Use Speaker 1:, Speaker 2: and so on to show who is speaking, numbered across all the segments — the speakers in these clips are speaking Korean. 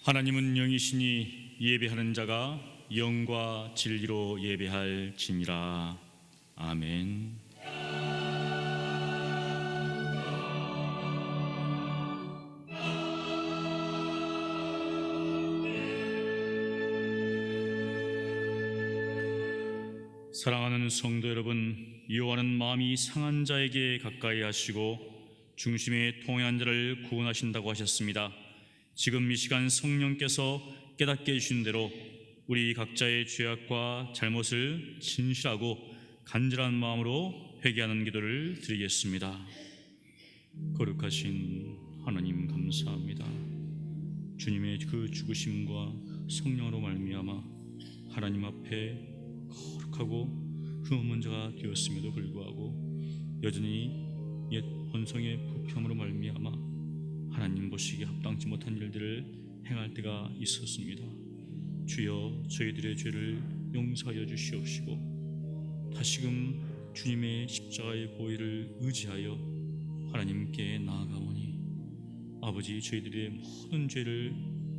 Speaker 1: 하나님은 영이시니 예배하는 자가 영과 진리로 예배할지니라. 아멘. 사랑하는 성도 여러분, 여호와는 마음이 상한 자에게 가까이 하시고 중심에 통해한 자를 구원하신다고 하셨습니다. 지금 이 시간 성령께서 깨닫게 해주신 대로 우리 각자의 죄악과 잘못을 진실하고 간절한 마음으로 회개하는 기도를 드리겠습니다. 거룩하신 하나님, 감사합니다. 주님의 그 죽으심과 성령으로 말미암아 하나님 앞에 거룩하고 흠없는 자가 되었음에도 불구하고 여전히 옛 본성의 부패함으로 말미암아 하나님 보시기에 합당치 못한 일들을 행할 때가 있었습니다. 주여, 저희들의 죄를 용서하여 주시옵시고 다시금 주님의 십자가의 보혈을 의지하여 하나님께 나아가오니 아버지, 저희들의 모든 죄를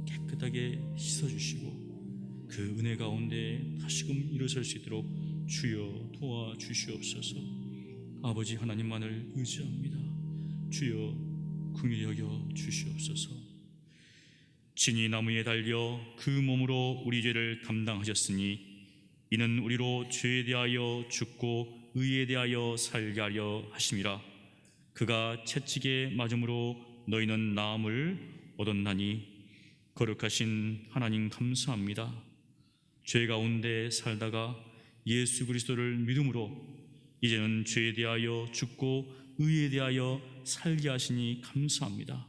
Speaker 1: 깨끗하게 씻어주시고 그 은혜 가운데 다시금 일어설 수 있도록 주여 도와주시옵소서. 아버지 하나님만을 의지합니다. 주여 긍휼히 여겨 주시옵소서. 진이 나무에 달려 그 몸으로 우리 죄를 담당하셨으니 이는 우리로 죄에 대하여 죽고 의에 대하여 살게 하려 하심이라. 그가 채찍에 맞음으로 너희는 나음을 얻었나니. 거룩하신 하나님, 감사합니다. 죄 가운데 살다가 예수 그리스도를 믿음으로 이제는 죄에 대하여 죽고 의에 대하여 살게 하시니 감사합니다.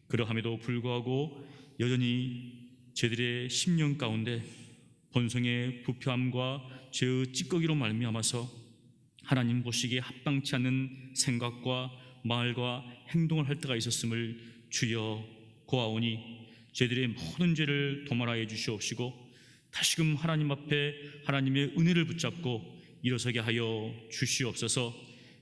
Speaker 1: 그러함에도 불구하고 여전히 저희들의 심령 가운데 본성의 부패함과 죄의 찌꺼기로 말미암아서 하나님 보시기에 합당치 않는 생각과 말과 행동을 할 때가 있었음을 주여 고아오니 저희들의 모든 죄를 도말하여 주시옵시고 다시금 하나님 앞에 하나님의 은혜를 붙잡고 일어서게 하여 주시옵소서.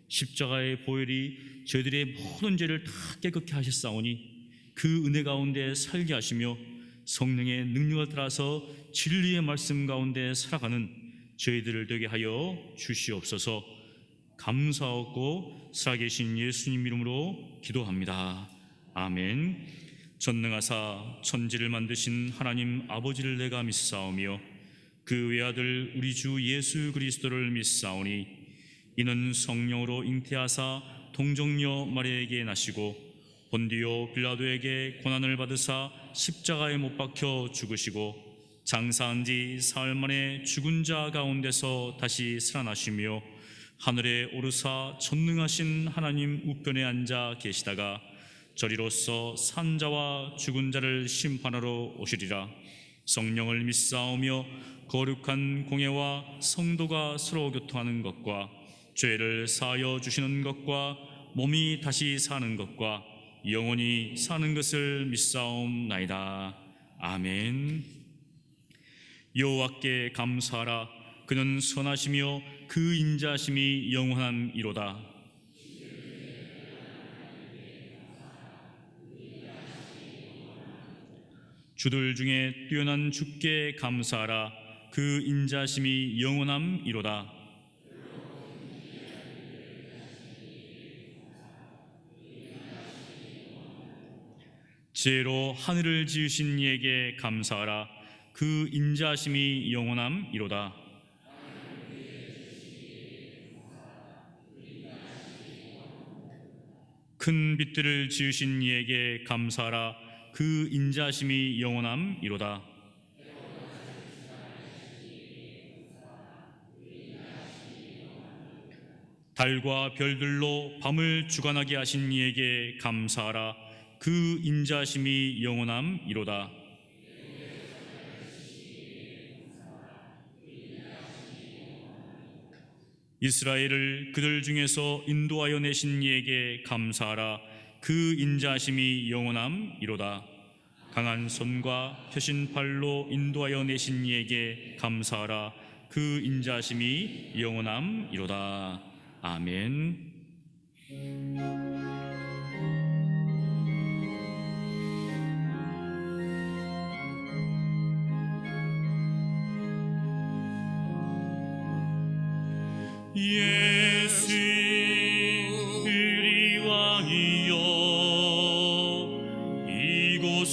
Speaker 1: 십자가의 보혈이 저희들의 모든 죄를 다 깨끗게 하셨사오니 그 은혜 가운데 살게 하시며 성령의 능력을 따라서 진리의 말씀 가운데 살아가는 저희들을 되게 하여 주시옵소서. 감사하고 살아계신 예수님 이름으로 기도합니다. 아멘. 전능하사 천지를 만드신 하나님 아버지를 내가 믿사오며 그 외아들 우리 주 예수 그리스도를 믿사오니 이는 성령으로 잉태하사 동정녀 마리아에게 나시고 본디오 빌라도에게 고난을 받으사 십자가에 못 박혀 죽으시고 장사한 지 사흘 만에 죽은 자 가운데서 다시 살아나시며 하늘에 오르사 전능하신 하나님 우편에 앉아 계시다가 저리로서 산 자와 죽은 자를 심판하러 오시리라. 성령을 믿사오며 거룩한 공예와 성도가 서로 교통하는 것과 죄를 사하여 주시는 것과 몸이 다시 사는 것과 영원히 사는 것을 믿사옵나이다. 아멘. 여호와께 감사하라. 그는 선하시며 그 인자하심이 영원함이로다. 주들 중에 뛰어난 주께 감사하라. 그 인자심이 영원함이로다. 지혜로 하늘을 지으신 이에게 감사하라. 그 인자심이 영원함이로다. 큰 빛들을 지으신 이에게 감사하라. 그 인자심이 영원함이로다. 달과 별들로 밤을 주관하게 하신 이에게 감사하라. 그 인자심이 영원함이로다. 이스라엘을 그들 중에서 인도하여 내신 이에게 감사하라. 그 인자심이 영원함이로다. 강한 손과 펴신 팔로 인도하여 내신 이에게 감사하라. 그 인자심이 영원함이로다. 아멘.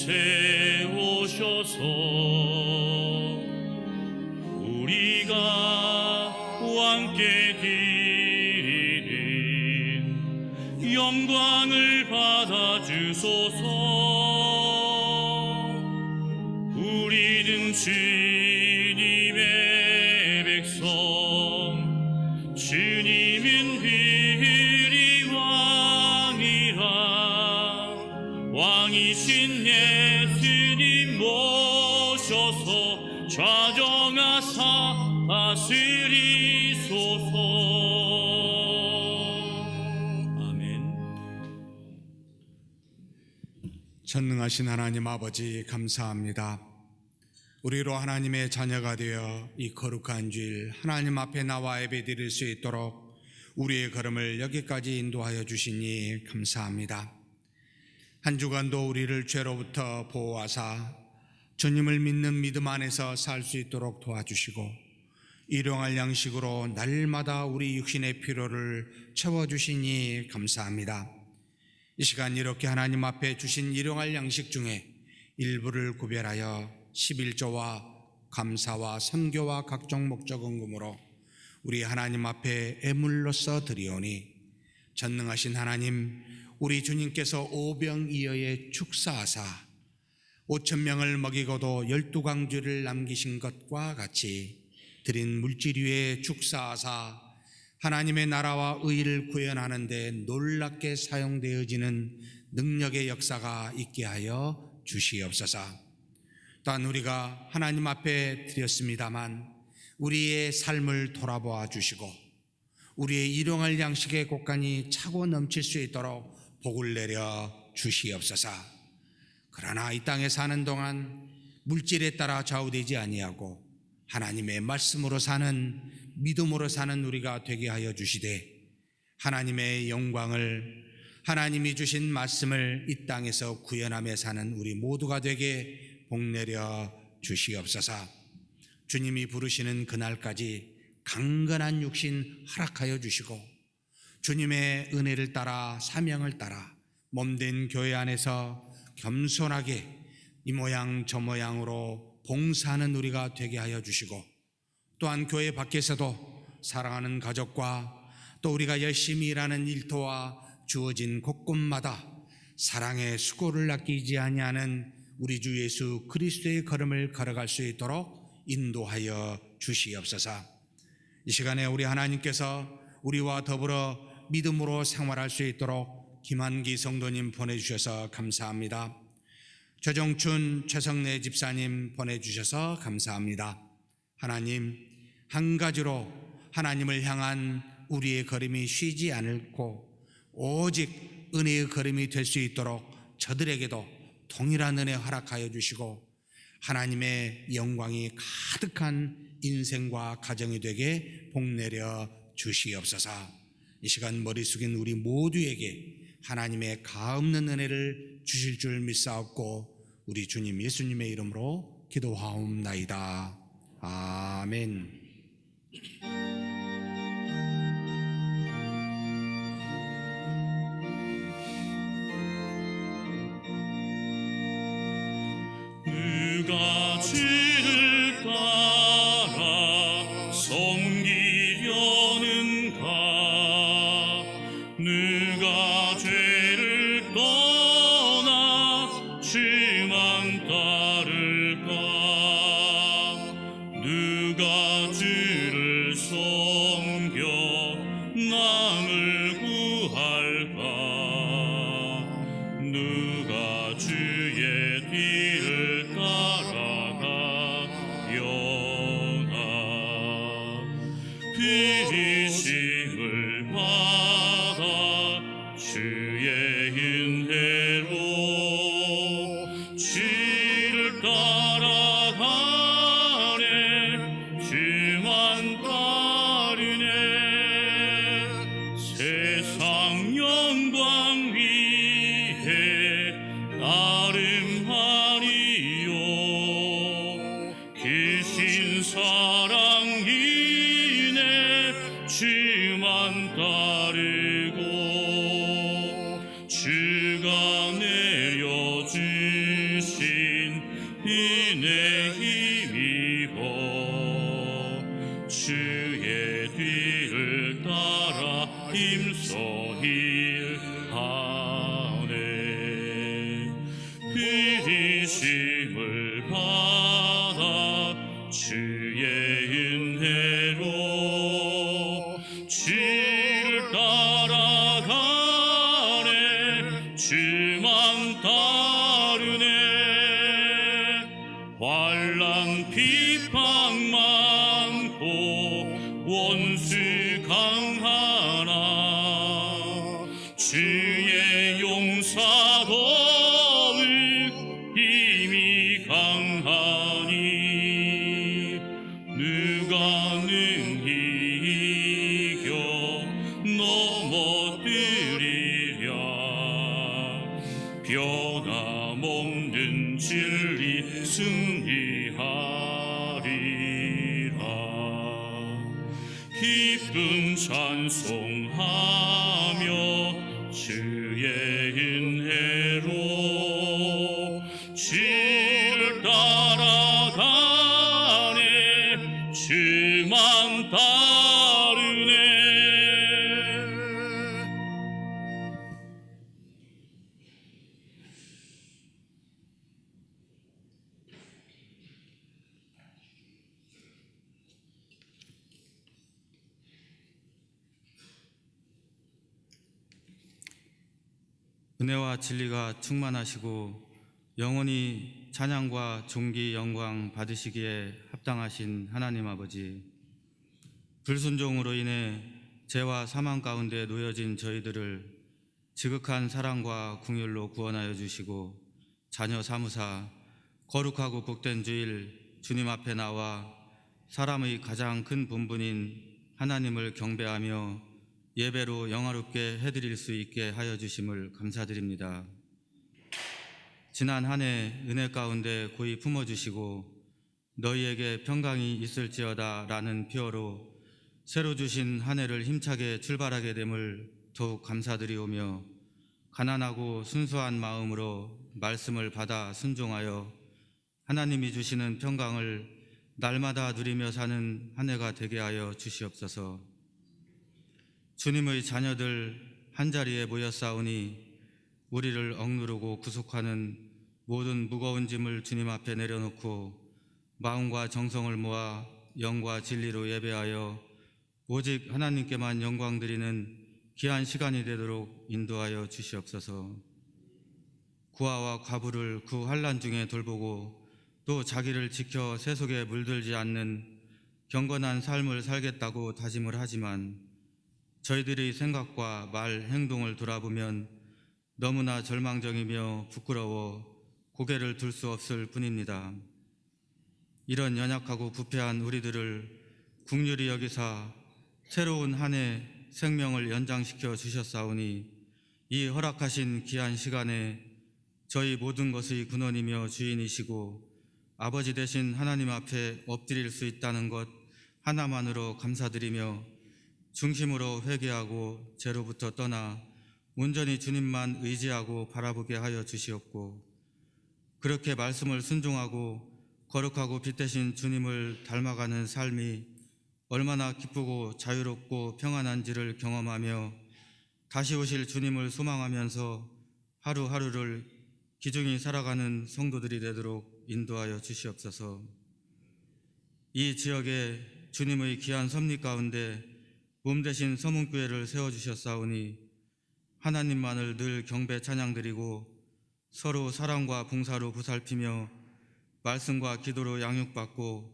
Speaker 1: 세우셔서 우리가 왕께 드리는 영광을 받아주소서. 우리는 주님의 백성, 주님은 그리 왕이라. 왕이신 예수님 모셔서 좌정하사 다스리소서. 아멘.
Speaker 2: 전능하신 하나님 아버지, 감사합니다. 우리로 하나님의 자녀가 되어 이 거룩한 주일 하나님 앞에 나와 예배드릴 수 있도록 우리의 걸음을 여기까지 인도하여 주시니 감사합니다. 한 주간도 우리를 죄로부터 보호하사 주님을 믿는 믿음 안에서 살 수 있도록 도와주시고 일용할 양식으로 날마다 우리 육신의 필요를 채워주시니 감사합니다. 이 시간 이렇게 하나님 앞에 주신 일용할 양식 중에 일부를 구별하여 11조와 감사와 선교와 각종 목적 헌금으로 우리 하나님 앞에 애물로서 드리오니 전능하신 하나님, 우리 주님께서 오병이어의 축사하사 5,000명을 먹이고도 12광주를 남기신 것과 같이 드린 물질 위에 축사하사 하나님의 나라와 의를 구현하는 데 놀랍게 사용되어지는 능력의 역사가 있게 하여 주시옵소서. 또한 우리가 하나님 앞에 드렸습니다만 우리의 삶을 돌아보아 주시고 우리의 일용할 양식의 곳간이 차고 넘칠 수 있도록 복을 내려 주시옵소서. 그러나 이 땅에 사는 동안 물질에 따라 좌우되지 아니하고 하나님의 말씀으로 사는, 믿음으로 사는 우리가 되게 하여 주시되 하나님의 영광을, 하나님이 주신 말씀을 이 땅에서 구현하며 사는 우리 모두가 되게 복내려 주시옵소서. 주님이 부르시는 그날까지 강건한 육신 허락하여 주시고 주님의 은혜를 따라 사명을 따라 몸된 교회 안에서 겸손하게 이 모양 저 모양으로 봉사하는 우리가 되게 하여 주시고 또한 교회 밖에서도 사랑하는 가족과 또 우리가 열심히 일하는 일터와 주어진 곳곳마다 사랑의 수고를 아끼지 아니하는 우리 주 예수 그리스도의 걸음을 걸어갈 수 있도록 인도하여 주시옵소서. 이 시간에 우리 하나님께서 우리와 더불어 믿음으로 생활할 수 있도록 김한기 성도님 보내주셔서 감사합니다. 최정춘, 최성래 집사님 보내주셔서 감사합니다. 하나님, 한 가지로 하나님을 향한 우리의 걸음이 쉬지 않고 오직 은혜의 걸음이 될 수 있도록 저들에게도 동일한 은혜 허락하여 주시고 하나님의 영광이 가득한 인생과 가정이 되게 복내려 주시옵소서. 이 시간 머리 숙인 우리 모두에게 하나님의 가없는 은혜를 주실 줄 믿사옵고 우리 주님 예수님의 이름으로 기도하옵나이다. 아멘. 누가 주를 따라 섬기려는가? 누가 죄를 떠나 주만 따를까? 누가 주를 섬겨 남을 구할까? 누가 주의 뒤를 따라가려나? 부르심을 받아 주의 은혜로 주를 따라가네. 주만 따르네. 세상 영광 위에 나름하리요. 크신 사랑 인해 주만 따르고
Speaker 1: 주만 따르네. 환난 비방 많고 원수 강하나 주의 용사 더욱 힘이 강하니 누가 능히 이겨 넘어뜨리랴. 변함없는 진리 승리하리라. 기쁜 찬송하며 주의 은혜로 주를 따라가네. 주만 따르네.
Speaker 3: 은혜와 진리가 충만하시고 영원히 찬양과 존귀 영광 받으시기에 합당하신 하나님 아버지, 불순종으로 인해 죄와 사망 가운데 놓여진 저희들을 지극한 사랑과 긍휼로 구원하여 주시고 자녀 삼으사 거룩하고 복된 주일 주님 앞에 나와 사람의 가장 큰 본분인 하나님을 경배하며 예배로 영화롭게 해드릴 수 있게 하여 주심을 감사드립니다. 지난 한 해 은혜 가운데 고이 품어주시고 너희에게 평강이 있을지어다 라는 표어로 새로 주신 한 해를 힘차게 출발하게 됨을 더욱 감사드리오며 가난하고 순수한 마음으로 말씀을 받아 순종하여 하나님이 주시는 평강을 날마다 누리며 사는 한 해가 되게 하여 주시옵소서. 주님의 자녀들 한자리에 모였사오니 우리를 억누르고 구속하는 모든 무거운 짐을 주님 앞에 내려놓고 마음과 정성을 모아 영과 진리로 예배하여 오직 하나님께만 영광 드리는 귀한 시간이 되도록 인도하여 주시옵소서. 구하와 과부를 그 환난 중에 돌보고 또 자기를 지켜 세속에 물들지 않는 경건한 삶을 살겠다고 다짐을 하지만 저희들의 생각과 말, 행동을 돌아보면 너무나 절망적이며 부끄러워 고개를 들 수 없을 뿐입니다. 이런 연약하고 부패한 우리들을 긍휼히 여기사 새로운 한 해 생명을 연장시켜 주셨사오니 이 허락하신 귀한 시간에 저희 모든 것의 근원이며 주인이시고 아버지 되신 하나님 앞에 엎드릴 수 있다는 것 하나만으로 감사드리며 중심으로 회개하고 죄로부터 떠나 온전히 주님만 의지하고 바라보게 하여 주시옵고 그렇게 말씀을 순종하고 거룩하고 빛되신 주님을 닮아가는 삶이 얼마나 기쁘고 자유롭고 평안한지를 경험하며 다시 오실 주님을 소망하면서 하루하루를 기중히 살아가는 성도들이 되도록 인도하여 주시옵소서. 이 지역에 주님의 귀한 섭리 가운데 몸 대신 서문교회를 세워주셨사오니 하나님만을 늘 경배 찬양드리고 서로 사랑과 봉사로 보살피며 말씀과 기도로 양육받고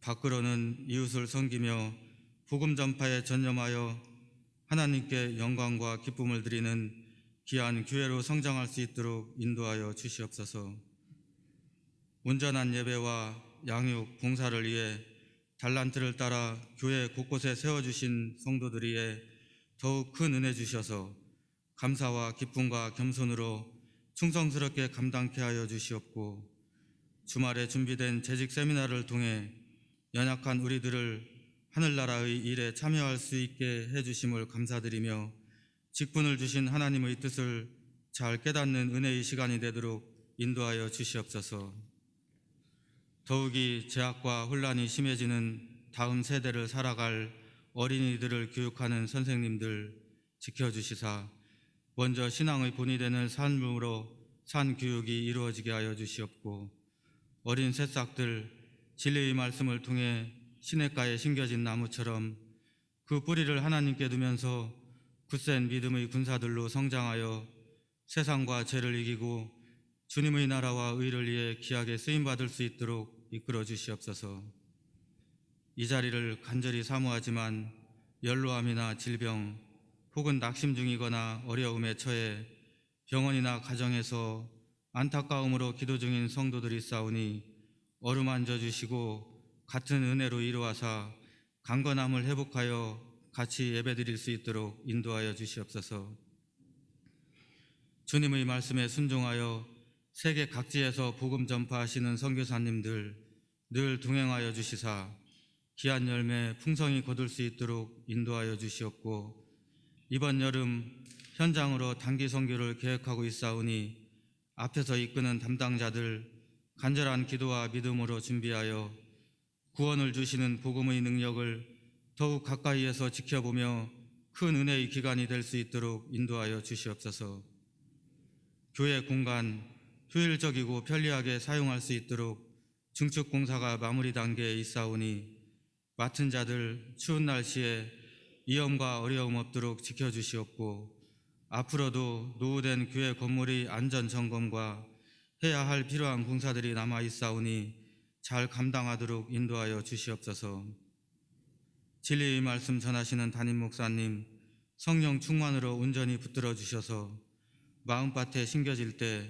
Speaker 3: 밖으로는 이웃을 섬기며 복음 전파에 전념하여 하나님께 영광과 기쁨을 드리는 귀한 교회로 성장할 수 있도록 인도하여 주시옵소서. 온전한 예배와 양육, 봉사를 위해 달란트를 따라 교회 곳곳에 세워주신 성도들이에 더욱 큰 은혜 주셔서 감사와 기쁨과 겸손으로 충성스럽게 감당케 하여 주시옵고 주말에 준비된 재직 세미나를 통해 연약한 우리들을 하늘나라의 일에 참여할 수 있게 해주심을 감사드리며 직분을 주신 하나님의 뜻을 잘 깨닫는 은혜의 시간이 되도록 인도하여 주시옵소서. 더욱이 제약과 혼란이 심해지는 다음 세대를 살아갈 어린이들을 교육하는 선생님들 지켜주시사 먼저 신앙의 본이 되는 삶으로 산 교육이 이루어지게 하여 주시옵고 어린 새싹들 진리의 말씀을 통해 시냇가에 심겨진 나무처럼 그 뿌리를 하나님께 두면서 굳센 믿음의 군사들로 성장하여 세상과 죄를 이기고 주님의 나라와 의를 위해 귀하게 쓰임받을 수 있도록 이끌어 주시옵소서. 이 자리를 간절히 사모하지만 연로함이나 질병 혹은 낙심 중이거나 어려움에 처해 병원이나 가정에서 안타까움으로 기도 중인 성도들이 싸우니 어루만져 주시고 같은 은혜로 이루하사 강건함을 회복하여 같이 예배드릴 수 있도록 인도하여 주시옵소서. 주님의 말씀에 순종하여 세계 각지에서 복음 전파하시는 선교사님들 늘 동행하여 주시사 귀한 열매 풍성히 거둘 수 있도록 인도하여 주시옵고, 이번 여름 현장으로 단기 선교를 계획하고 있사오니 앞에서 이끄는 담당자들 간절한 기도와 믿음으로 준비하여 구원을 주시는 복음의 능력을 더욱 가까이에서 지켜보며 큰 은혜의 기간이 될 수 있도록 인도하여 주시옵소서. 교회 공간 효율적이고 편리하게 사용할 수 있도록 증축 공사가 마무리 단계에 있사오니 맡은 자들 추운 날씨에 위험과 어려움 없도록 지켜주시옵고, 앞으로도 노후된 교회 건물의 안전 점검과 해야 할 필요한 공사들이 남아 있사오니 잘 감당하도록 인도하여 주시옵소서. 진리의 말씀 전하시는 담임 목사님 성령 충만으로 온전히 붙들어 주셔서 마음밭에 심겨질 때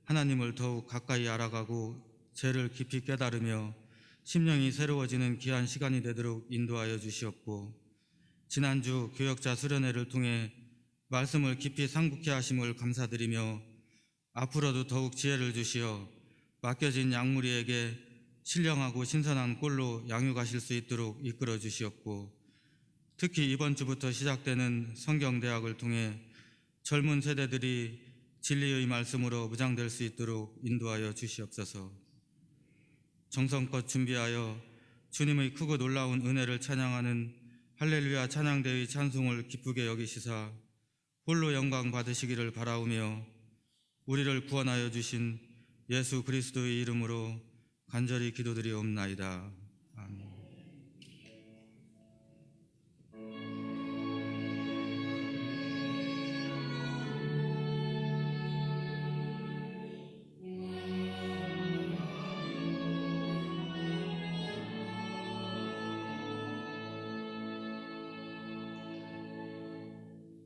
Speaker 3: 하나님을 더욱 가까이 알아가고 죄를 깊이 깨달으며 심령이 새로워지는 귀한 시간이 되도록 인도하여 주시옵고, 지난주 교역자 수련회를 통해 말씀을 깊이 상북케 하심을 감사드리며 앞으로도 더욱 지혜를 주시어 맡겨진 양무리에게 신령하고 신선한 꼴로 양육하실 수 있도록 이끌어 주시옵고, 특히 이번 주부터 시작되는 성경대학을 통해 젊은 세대들이 진리의 말씀으로 무장될 수 있도록 인도하여 주시옵소서. 정성껏 준비하여 주님의 크고 놀라운 은혜를 찬양하는 할렐루야 찬양대의 찬송을 기쁘게 여기시사 홀로 영광 받으시기를 바라오며, 우리를 구원하여 주신 예수 그리스도의 이름으로 간절히 기도드리옵나이다. 아멘.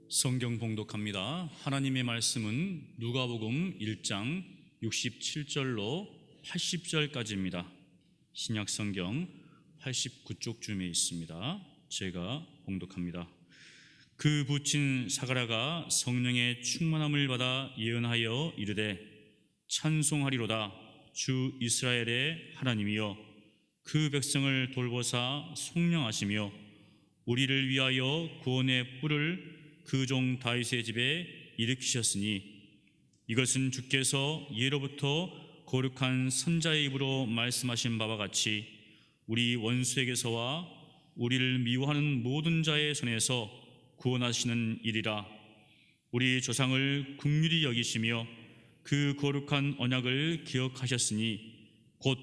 Speaker 1: 성경 봉독합니다. 하나님의 말씀은 누가복음 1장 67절로 80절까지입니다. 신약 성경 89쪽쯤에 있습니다. 제가 봉독합니다. 그 붙인 사가랴가 성령의 충만함을 받아 예언하여 이르되, 찬송하리로다 주 이스라엘의 하나님이여, 그 백성을 돌보사 속량하시며 우리를 위하여 구원의 뿔을 그 종 다윗의 집에 일으키셨으니, 이것은 주께서 예로부터 거룩한 선자의 입으로 말씀하신 바와 같이 우리 원수에게서와 우리를 미워하는 모든 자의 손에서 구원하시는 일이라. 우리 조상을 긍휼히 여기시며 그 거룩한 언약을 기억하셨으니 곧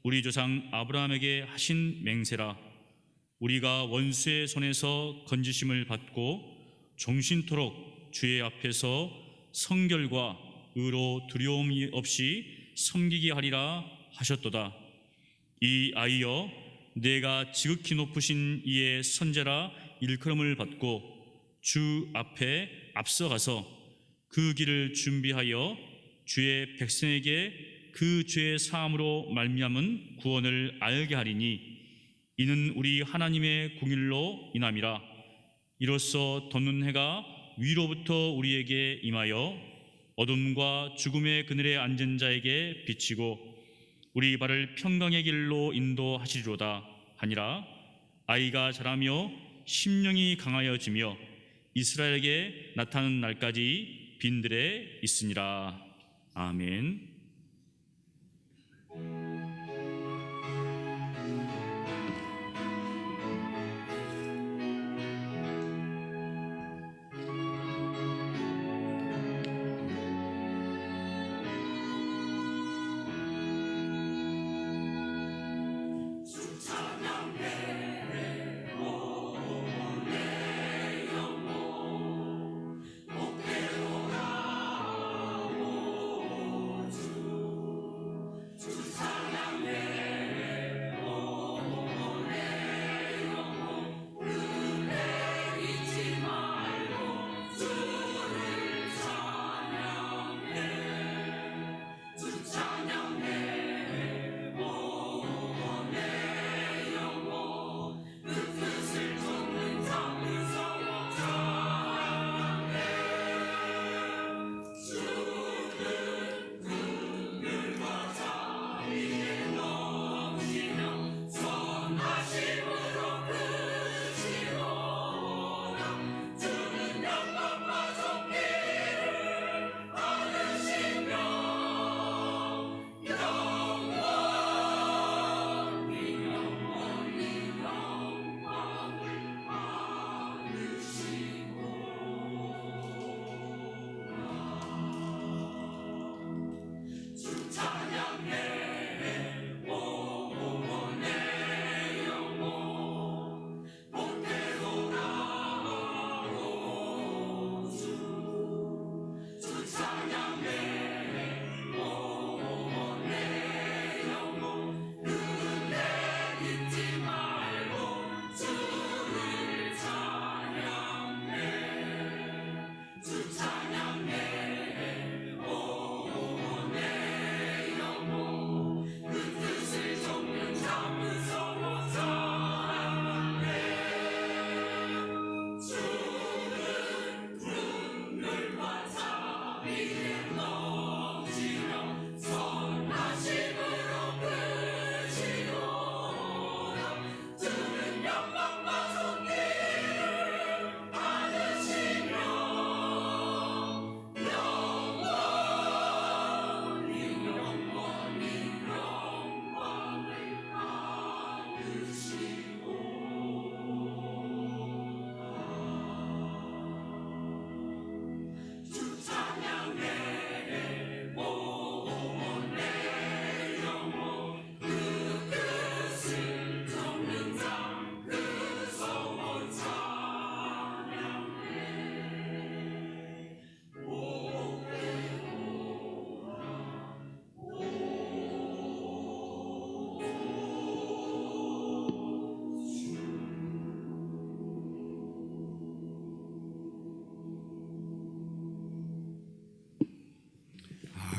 Speaker 1: 우리 조상 아브라함에게 하신 맹세라. 우리가 원수의 손에서 건지심을 받고 종신토록 주의 앞에서 성결과 의로 두려움 없이 섬기게 하리라 하셨도다. 이 아이여, 내가 지극히 높으신 이의 선제라 일컬음을 받고 주 앞에 앞서가서 그 길을 준비하여 주의 백성에게 그 죄의 사함으로 말미암은 구원을 알게 하리니, 이는 우리 하나님의 공일로 인함이라. 이로써 돋는 해가 위로부터 우리에게 임하여 어둠과 죽음의 그늘에 앉은 자에게 비치고 우리 발을 평강의 길로 인도하시리로다 하니라. 아이가 자라며 심령이 강하여지며 이스라엘에게 나타나는 날까지 빈들에 있으니라. 아멘.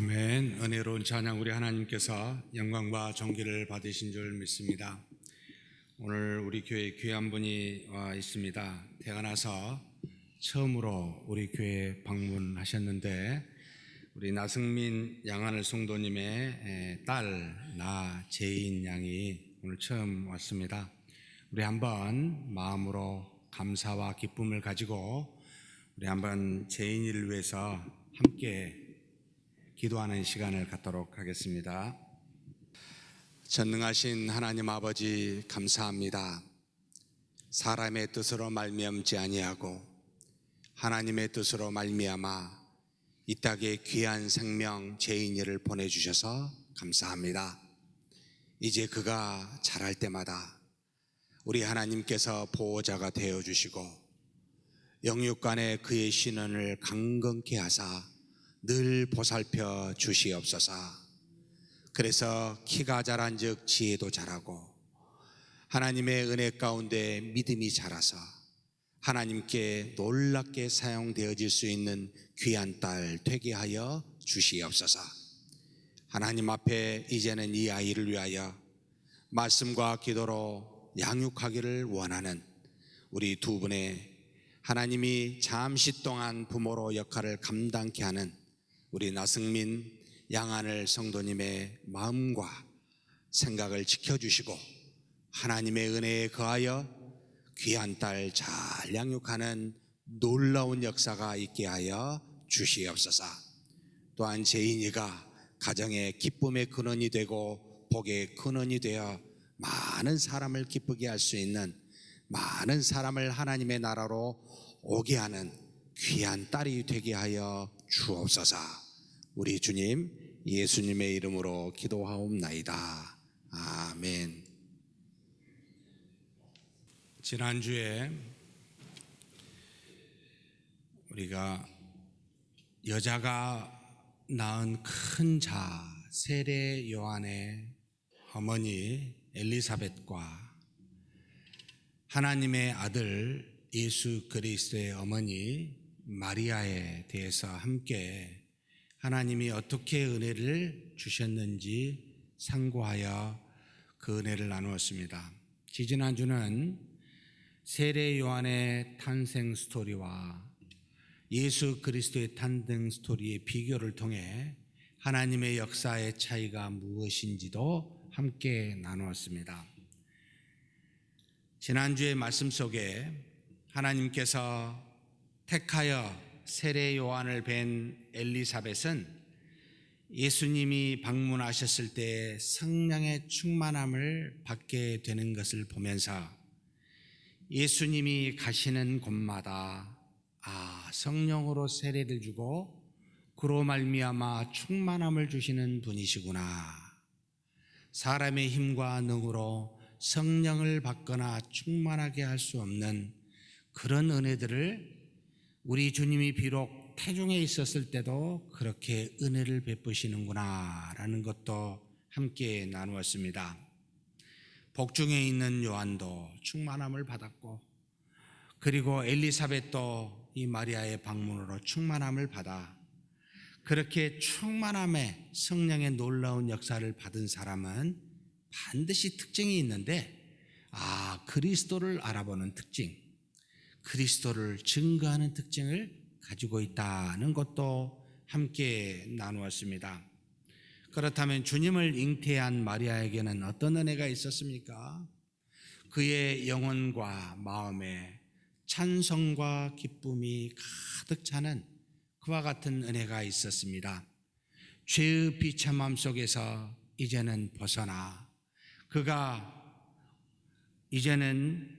Speaker 2: 아멘. 은혜로운 찬양 우리 하나님께서 영광과 존귀를 받으신 줄 믿습니다. 오늘 우리 교회에 귀한 분이 와 있습니다. 태어나서 처음으로 우리 교회에 방문하셨는데 우리 나승민 양하늘 성도님의 딸 나재인 양이 오늘 처음 왔습니다. 우리 한번 마음으로 감사와 기쁨을 가지고 우리 한번 재인이를 위해서 함께 기도하는 시간을 갖도록 하겠습니다. 전능하신 하나님 아버지 감사합니다. 사람의 뜻으로 말미암지 아니하고 하나님의 뜻으로 말미암아 이 땅에 귀한 생명 재인이를 보내주셔서 감사합니다. 이제 그가 자랄 때마다 우리 하나님께서 보호자가 되어주시고 영육간에 그의 신원을 강건케 하사 늘 보살펴 주시옵소서. 그래서 키가 자란 즉 지혜도 자라고 하나님의 은혜 가운데 믿음이 자라서 하나님께 놀랍게 사용되어질 수 있는 귀한 딸 되게 하여 주시옵소서. 하나님 앞에 이제는 이 아이를 위하여 말씀과 기도로 양육하기를 원하는 우리 두 분의 하나님이 잠시 동안 부모로 역할을 감당케 하는 우리 나승민 양하늘 성도님의 마음과 생각을 지켜주시고 하나님의 은혜에 거하여 귀한 딸 잘 양육하는 놀라운 역사가 있게 하여 주시옵소서. 또한 재인이가 가정의 기쁨의 근원이 되고 복의 근원이 되어 많은 사람을 기쁘게 할 수 있는 많은 사람을 하나님의 나라로 오게 하는 귀한 딸이 되게 하여 주옵소서. 우리 주님 예수님의 이름으로 기도하옵나이다. 아멘. 지난주에 우리가 여자가 낳은 큰 자 세례 요한의 어머니 엘리사벳과 하나님의 아들 예수 그리스도의 어머니 마리아에 대해서 함께 하나님이 어떻게 은혜를 주셨는지 상고하여 그 은혜를 나누었습니다. 지지난주는 세례 요한의 탄생 스토리와 예수 그리스도의 탄생 스토리의 비교를 통해 하나님의 역사의 차이가 무엇인지도 함께 나누었습니다. 지난주의 말씀 속에 하나님께서 택하여 세례 요한을 뵌 엘리사벳은 예수님이 방문하셨을 때 성령의 충만함을 받게 되는 것을 보면서 예수님이 가시는 곳마다 성령으로 세례를 주고 그로 말미암아 충만함을 주시는 분이시구나. 사람의 힘과 능으로 성령을 받거나 충만하게 할 수 없는 그런 은혜들을 우리 주님이 비록 태중에 있었을 때도 그렇게 은혜를 베푸시는구나 라는 것도 함께 나누었습니다. 복중에 있는 요한도 충만함을 받았고 그리고 엘리사벳도 이 마리아의 방문으로 충만함을 받아 그렇게 충만함에 성령의 놀라운 역사를 받은 사람은 반드시 특징이 있는데 그리스도를 알아보는 특징, 그리스도를 증거하는 특징을 가지고 있다는 것도 함께 나누었습니다. 그렇다면 주님을 잉태한 마리아에게는 어떤 은혜가 있었습니까? 그의 영혼과 마음에 찬송과 기쁨이 가득 차는 그와 같은 은혜가 있었습니다. 죄의 비참함 속에서 이제는 벗어나 그가 이제는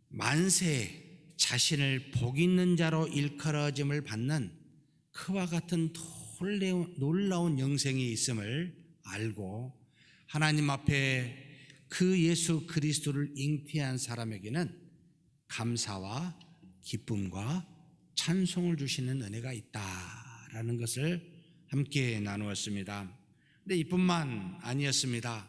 Speaker 2: 만세 자신을 복 있는 자로 일컬어짐을 받는 그와 같은 놀라운 영생이 있음을 알고 하나님 앞에 그 예수 그리스도를 잉태한 사람에게는 감사와 기쁨과 찬송을 주시는 은혜가 있다라는 것을 함께 나누었습니다. 근데 이뿐만 아니었습니다.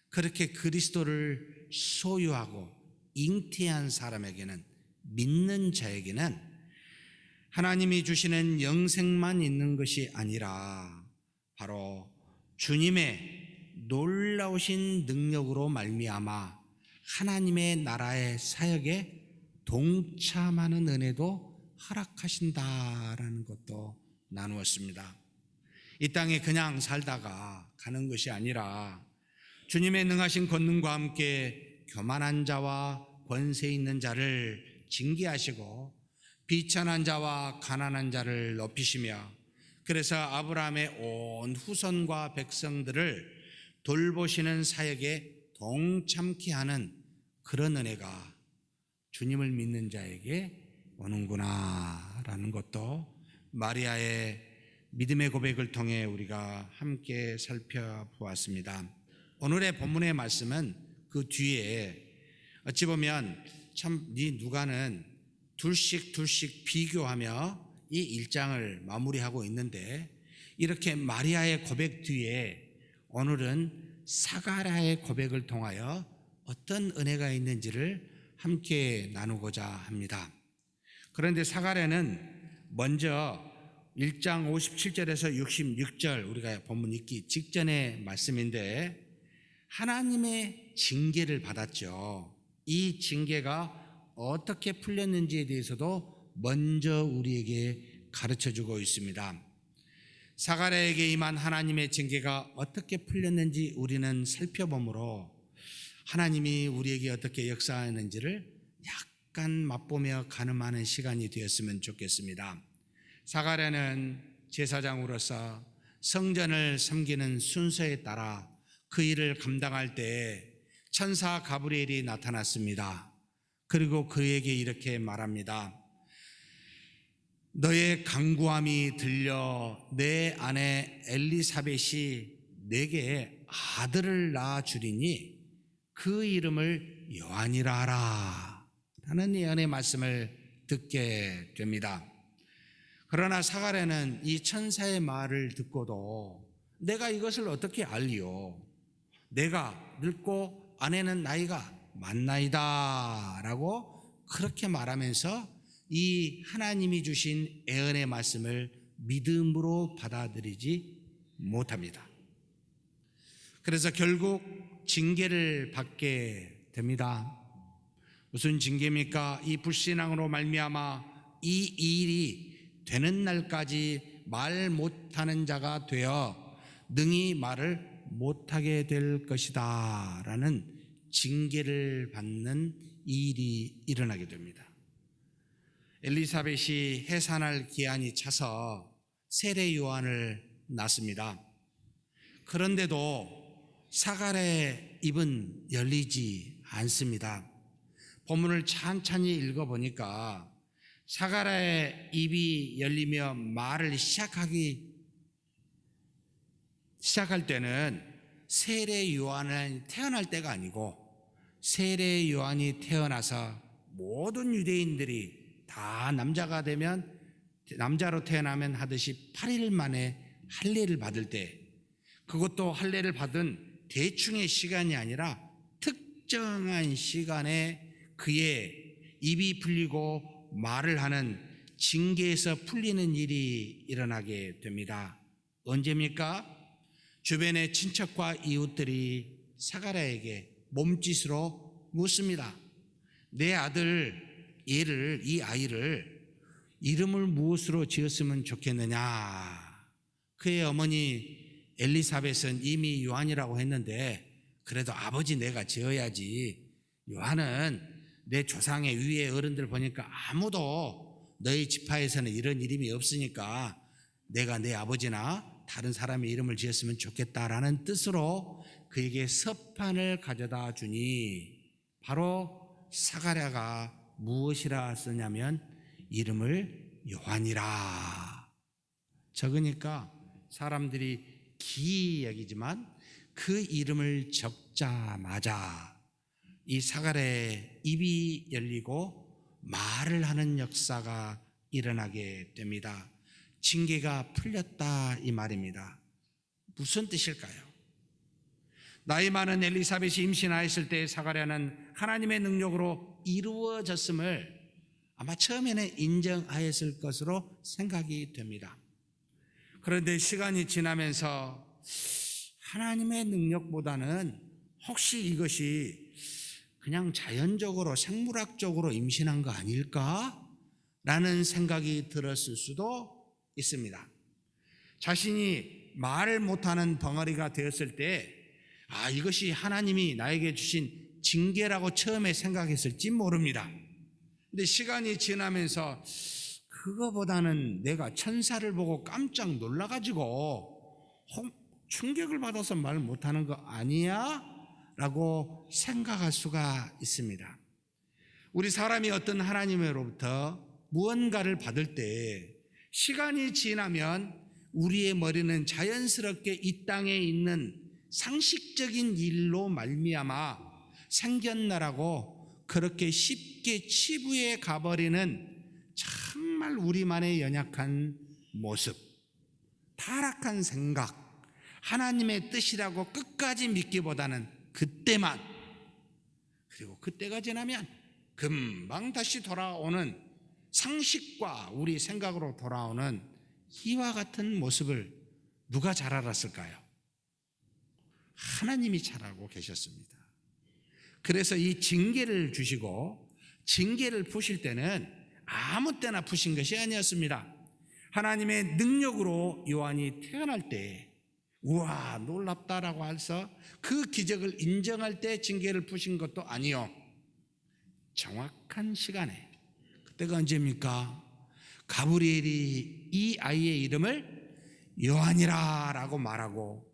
Speaker 2: 그렇게 그리스도를 소유하고 잉태한 사람에게는 믿는 자에게는 하나님이 주시는 영생만 있는 것이 아니라 바로 주님의 놀라우신 능력으로 말미암아 하나님의 나라의 사역에 동참하는 은혜도 허락하신다라는 것도 나누었습니다. 이 땅에 그냥 살다가 가는 것이 아니라 주님의 능하신 권능과 함께 교만한 자와 권세 있는 자를 징계하시고 비천한 자와 가난한 자를 높이시며 그래서 아브라함의 온 후손과 백성들을 돌보시는 사역에 동참케 하는 그런 은혜가 주님을 믿는 자에게 오는구나 라는 것도 마리아의 믿음의 고백을 통해 우리가 함께 살펴보았습니다. 오늘의 본문의 말씀은 그 뒤에 어찌 보면 참 이 누가는 둘씩 비교하며 이 1장을 마무리하고 있는데 이렇게 마리아의 고백 뒤에 오늘은 사가랴의 고백을 통하여 어떤 은혜가 있는지를 함께 나누고자 합니다. 그런데 사가랴는 먼저 1장 57절에서 66절 우리가 본문 읽기 직전의 말씀인데 하나님의 징계를 받았죠. 이 징계가 어떻게 풀렸는지에 대해서도 먼저 우리에게 가르쳐주고 있습니다. 사가랴에게 임한 하나님의 징계가 어떻게 풀렸는지 우리는 살펴보므로 하나님이 우리에게 어떻게 역사하는지를 약간 맛보며 가늠하는 시간이 되었으면 좋겠습니다. 사가랴는 제사장으로서 성전을 섬기는 순서에 따라 그 일을 감당할 때 천사 가브리엘이 나타났습니다. 그리고 그에게 이렇게 말합니다. 너의 간구함이 들려 내 아내 엘리사벳이 내게 아들을 낳아 주리니 그 이름을 요한이라 하라 라는 예언의 말씀을 듣게 됩니다. 그러나 사가랴는 이 천사의 말을 듣고도 내가 이것을 어떻게 알리요? 내가 늙고 아내는 나이가 많나이다 라고 그렇게 말하면서 이 하나님이 주신 예언의 말씀을 믿음으로 받아들이지 못합니다. 그래서 결국 징계를 받게 됩니다. 무슨 징계입니까? 이 불신앙으로 말미암아 이 일이 되는 날까지 말 못하는 자가 되어 능히 말을 못하게 될 것이다 라는 징계를 받는 일이 일어나게 됩니다. 엘리사벳이 해산할 기한이 차서 세례 요한을 낳습니다. 그런데도 사가랴의 입은 열리지 않습니다. 본문을 찬찬히 읽어보니까 사가랴의 입이 열리며 말을 시작할 때는 세례 요한이 태어날 때가 아니고 세례 요한이 태어나서 모든 유대인들이 다 남자로 태어나면 하듯이 8일 만에 할례를 받을 때 그것도 할례를 받은 대충의 시간이 아니라 특정한 시간에 그의 입이 풀리고 말을 하는 징계에서 풀리는 일이 일어나게 됩니다. 언제입니까? 주변의 친척과 이웃들이 사가랴에게 몸짓으로 묻습니다. 내 아들 이 아이를 이름을 무엇으로 지었으면 좋겠느냐? 그의 어머니 엘리사벳은 이미 요한이라고 했는데 그래도 아버지 내가 지어야지. 요한은 내 조상의 위에 어른들 보니까 아무도 너희 지파에서는 이런 이름이 없으니까 내가 내 아버지나 다른 사람의 이름을 지었으면 좋겠다라는 뜻으로 그에게 서판을 가져다 주니 바로 사가랴가 무엇이라 쓰냐면 이름을 요한이라 적으니까 사람들이 기이 여기지만 그 이름을 적자마자 이 사가랴의 입이 열리고 말을 하는 역사가 일어나게 됩니다. 징계가 풀렸다 이 말입니다. 무슨 뜻일까요? 나이 많은 엘리사벳이 임신하였을 때 사가랴는 하나님의 능력으로 이루어졌음을 아마 처음에는 인정하였을 것으로 생각이 됩니다. 그런데 시간이 지나면서 하나님의 능력보다는 혹시 이것이 그냥 자연적으로 생물학적으로 임신한 거 아닐까? 라는 생각이 들었을 수도 있습니다. 자신이 말을 못하는 벙어리가 되었을 때 이것이 하나님이 나에게 주신 징계라고 처음에 생각했을지 모릅니다. 근데 시간이 지나면서 그거보다는 내가 천사를 보고 깜짝 놀라가지고 충격을 받아서 말 못하는 거 아니야? 라고 생각할 수가 있습니다. 우리 사람이 어떤 하나님으로부터 무언가를 받을 때 시간이 지나면 우리의 머리는 자연스럽게 이 땅에 있는 상식적인 일로 말미암아 생겼나라고 그렇게 쉽게 치부해 가버리는 정말 우리만의 연약한 모습, 타락한 생각, 하나님의 뜻이라고 끝까지 믿기보다는 그때만, 그리고 그때가 지나면 금방 다시 돌아오는 상식과 우리 생각으로 돌아오는 이와 같은 모습을 누가 잘 알았을까요? 하나님이 잘 알고 계셨습니다. 그래서 이 징계를 주시고 징계를 푸실 때는 아무 때나 푸신 것이 아니었습니다. 하나님의 능력으로 요한이 태어날 때 우와 놀랍다라고 해서 그 기적을 인정할 때 징계를 푸신 것도 아니요, 정확한 시간에, 그때가 언제입니까? 가브리엘이 이 아이의 이름을 요한이라 라고 말하고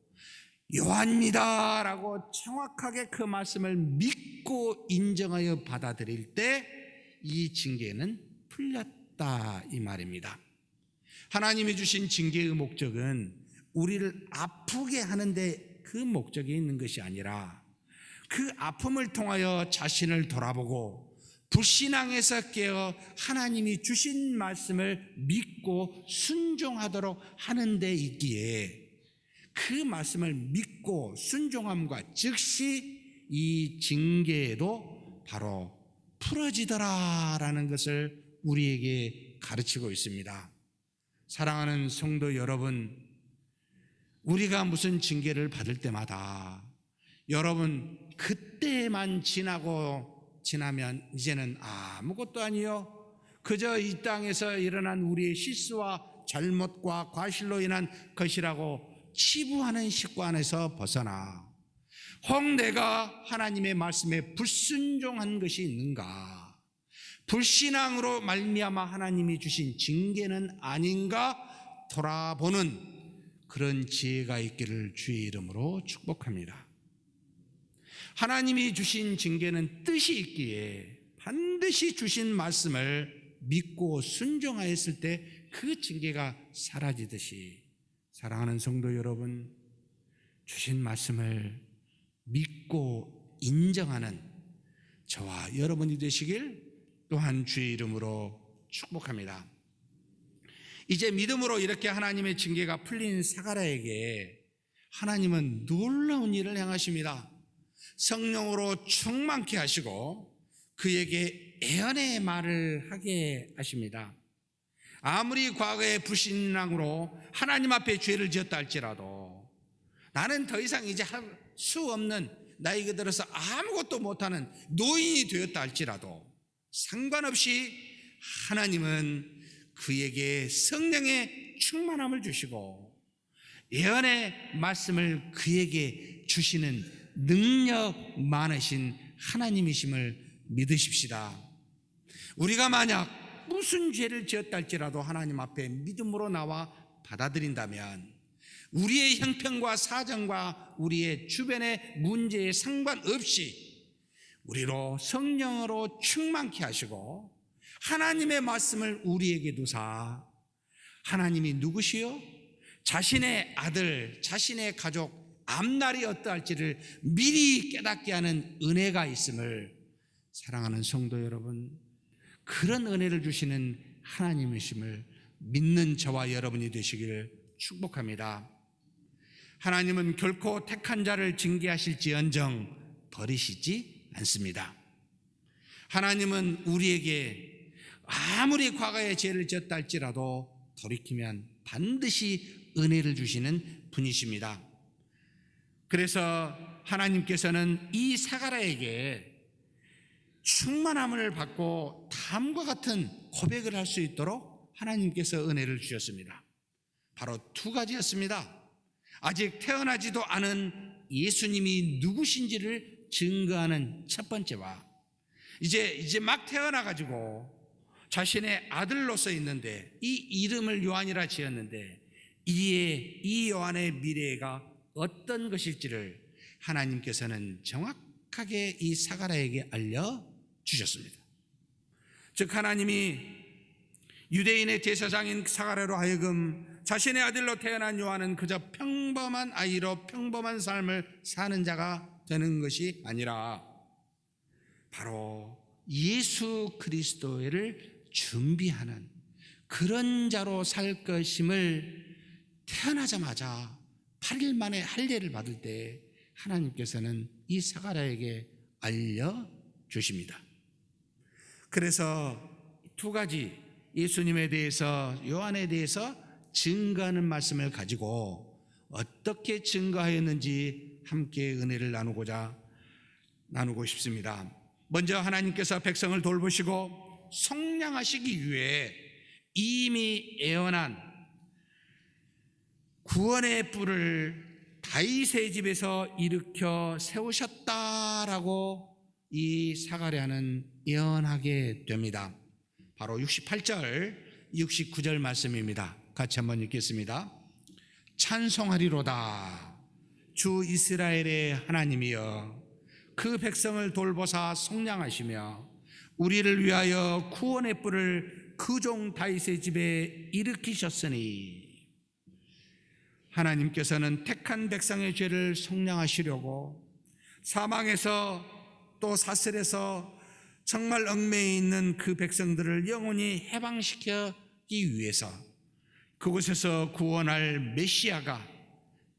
Speaker 2: 요한입니다 라고 정확하게 그 말씀을 믿고 인정하여 받아들일 때 이 징계는 풀렸다 이 말입니다. 하나님이 주신 징계의 목적은 우리를 아프게 하는데 그 목적이 있는 것이 아니라 그 아픔을 통하여 자신을 돌아보고 불신앙에서 깨어 하나님이 주신 말씀을 믿고 순종하도록 하는 데 있기에 그 말씀을 믿고 순종함과 즉시 이 징계도 바로 풀어지더라라는 것을 우리에게 가르치고 있습니다. 사랑하는 성도 여러분, 우리가 무슨 징계를 받을 때마다 여러분 그때만 지나면 이제는 아무것도 아니요, 그저 이 땅에서 일어난 우리의 실수와 잘못과 과실로 인한 것이라고 치부하는 식관에서 벗어나 혹 내가 하나님의 말씀에 불순종한 것이 있는가, 불신앙으로 말미암아 하나님이 주신 징계는 아닌가 돌아보는 그런 지혜가 있기를 주의 이름으로 축복합니다. 하나님이 주신 징계는 뜻이 있기에 반드시 주신 말씀을 믿고 순종하였을 때 그 징계가 사라지듯이 사랑하는 성도 여러분, 주신 말씀을 믿고 인정하는 저와 여러분이 되시길 또한 주의 이름으로 축복합니다. 이제 믿음으로 이렇게 하나님의 징계가 풀린 사가랴에게 하나님은 놀라운 일을 행하십니다. 성령으로 충만케 하시고 그에게 애언의 말을 하게 하십니다. 아무리 과거의 불신앙으로 하나님 앞에 죄를 지었다 할지라도 나는 더 이상 이제 할 수 없는 나이가 들어서 아무것도 못하는 노인이 되었다 할지라도 상관없이 하나님은 그에게 성령의 충만함을 주시고 예언의 말씀을 그에게 주시는 능력 많으신 하나님이심을 믿으십시다. 우리가 만약 무슨 죄를 지었다 할지라도 하나님 앞에 믿음으로 나와 받아들인다면 우리의 형편과 사정과 우리의 주변의 문제에 상관없이 우리로 성령으로 충만케 하시고 하나님의 말씀을 우리에게 두사 하나님이 누구시요? 자신의 아들, 자신의 가족 앞날이 어떠할지를 미리 깨닫게 하는 은혜가 있음을, 사랑하는 성도 여러분, 그런 은혜를 주시는 하나님이심을 믿는 저와 여러분이 되시기를 축복합니다. 하나님은 결코 택한 자를 징계하실지언정 버리시지 않습니다. 하나님은 우리에게 아무리 과거에 죄를 지었다 할지라도 돌이키면 반드시 은혜를 주시는 분이십니다. 그래서 하나님께서는 이 사가랴에게 충만함을 받고 다음과 같은 고백을 할 수 있도록 하나님께서 은혜를 주셨습니다. 바로 두 가지였습니다. 아직 태어나지도 않은 예수님이 누구신지를 증거하는 첫 번째와 이제 막 태어나가지고 자신의 아들로서 있는데 이 이름을 요한이라 지었는데 이 요한의 미래가 어떤 것일지를 하나님께서는 정확하게 이 사가랴에게 알려주셨습니다. 즉 하나님이 유대인의 제사장인 사가랴로 하여금 자신의 아들로 태어난 요한은 그저 평범한 아이로 평범한 삶을 사는 자가 되는 것이 아니라 바로 예수 그리스도를 준비하는 그런 자로 살 것임을 태어나자마자 8일 만에 할례를 받을 때 하나님께서는 이 사가랴에게 알려주십니다. 그래서 두 가지 예수님에 대해서 요한에 대해서 증거하는 말씀을 가지고 어떻게 증거하였는지 함께 은혜를 나누고 싶습니다. 먼저 하나님께서 백성을 돌보시고 속량하시기 위해 이미 애원한 구원의 뿔을 다윗의 집에서 일으켜 세우셨다라고 이 사가랴는 예언하게 됩니다. 바로 68절, 69절 말씀입니다. 같이 한번 읽겠습니다. 찬송하리로다 주 이스라엘의 하나님이여 그 백성을 돌보사 속량하시며 우리를 위하여 구원의 뿔을 그 종 다윗의 집에 일으키셨으니 하나님께서는 택한 백성의 죄를 속량하시려고 사망에서 또 사슬에서 정말 얽매여 있는 그 백성들을 영원히 해방시키기 위해서 그곳에서 구원할 메시아가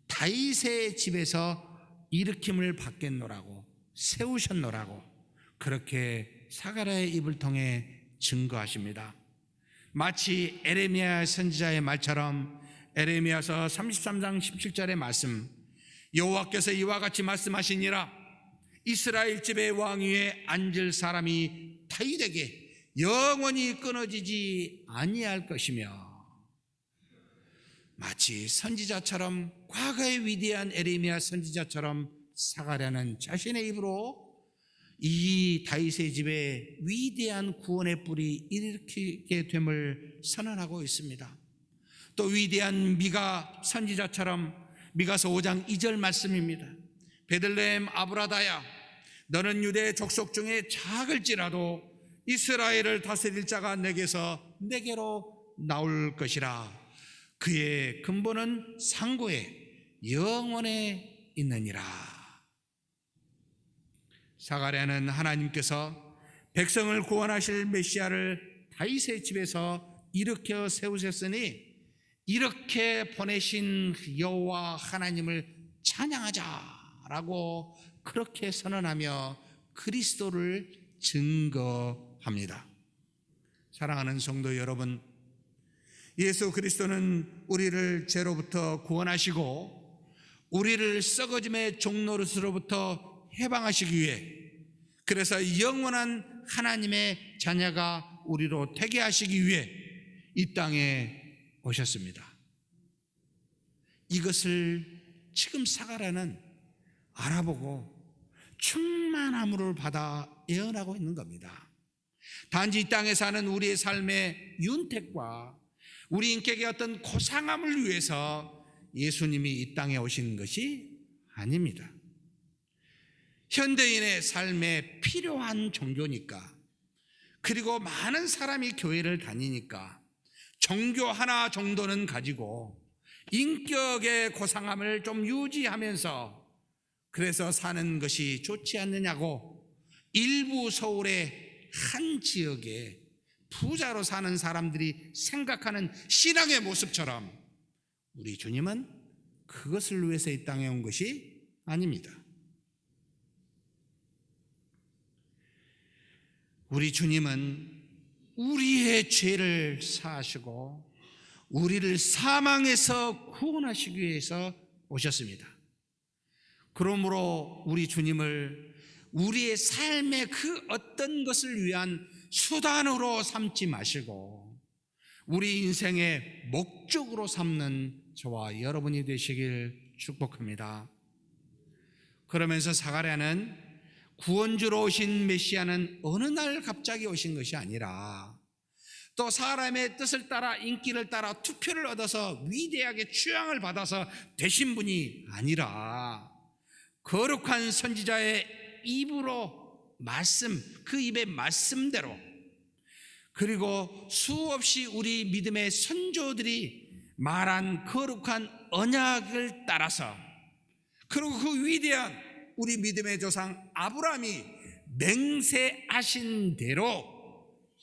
Speaker 2: 다윗의 집에서 일으킴을 받겠노라고 세우셨노라고 그렇게 사가랴의 입을 통해 증거하십니다. 마치 에레미야 선지자의 말처럼 에레미야서 33장 17절의 말씀 여호와께서 이와 같이 말씀하시니라 이스라엘 집의 왕 위에 앉을 사람이 다윗에게 영원히 끊어지지 아니할 것이며 마치 선지자처럼 과거의 위대한 에레미야 선지자처럼 사가랴는 자신의 입으로 이 다윗의 집에 위대한 구원의 뿔이 일으키게 됨을 선언하고 있습니다. 또 위대한 미가 선지자처럼 미가서 5장 2절 말씀입니다. 베들레헴 아브라다야 너는 유대 족속 중에 작을지라도 이스라엘을 다스릴 자가 내게로 나올 것이라 그의 근본은 상고에 영원에 있느니라. 사가랴는 하나님께서 백성을 구원하실 메시아를 다윗의 집에서 일으켜 세우셨으니 이렇게 보내신 여호와 하나님을 찬양하자라고 그렇게 선언하며 그리스도를 증거합니다. 사랑하는 성도 여러분, 예수 그리스도는 우리를 죄로부터 구원하시고 우리를 썩어짐의 종노릇으로부터 해방하시기 위해 그래서 영원한 하나님의 자녀가 우리로 되게 하시기 위해 이 땅에 오셨습니다. 이것을 지금 사가랴는 알아보고 충만함을 받아 예언하고 있는 겁니다. 단지 이 땅에 사는 우리의 삶의 윤택과 우리 인격의 어떤 고상함을 위해서 예수님이 이 땅에 오신 것이 아닙니다. 현대인의 삶에 필요한 종교니까 그리고 많은 사람이 교회를 다니니까 종교 하나 정도는 가지고 인격의 고상함을 좀 유지하면서 그래서 사는 것이 좋지 않느냐고 일부 서울의 한 지역에 부자로 사는 사람들이 생각하는 신앙의 모습처럼 우리 주님은 그것을 위해서 이 땅에 온 것이 아닙니다. 우리 주님은 우리의 죄를 사하시고 우리를 사망에서 구원하시기 위해서 오셨습니다. 그러므로 우리 주님을 우리의 삶의 그 어떤 것을 위한 수단으로 삼지 마시고 우리 인생의 목적으로 삼는 저와 여러분이 되시길 축복합니다. 그러면서 사가랴는 구원주로 오신 메시아는 어느 날 갑자기 오신 것이 아니라 또 사람의 뜻을 따라 인기를 따라 투표를 얻어서 위대하게 취향을 받아서 되신 분이 아니라 거룩한 선지자의 입으로 말씀, 그 입의 말씀대로 그리고 수없이 우리 믿음의 선조들이 말한 거룩한 언약을 따라서 그리고 그 위대한 우리 믿음의 조상 아브라함이 맹세하신 대로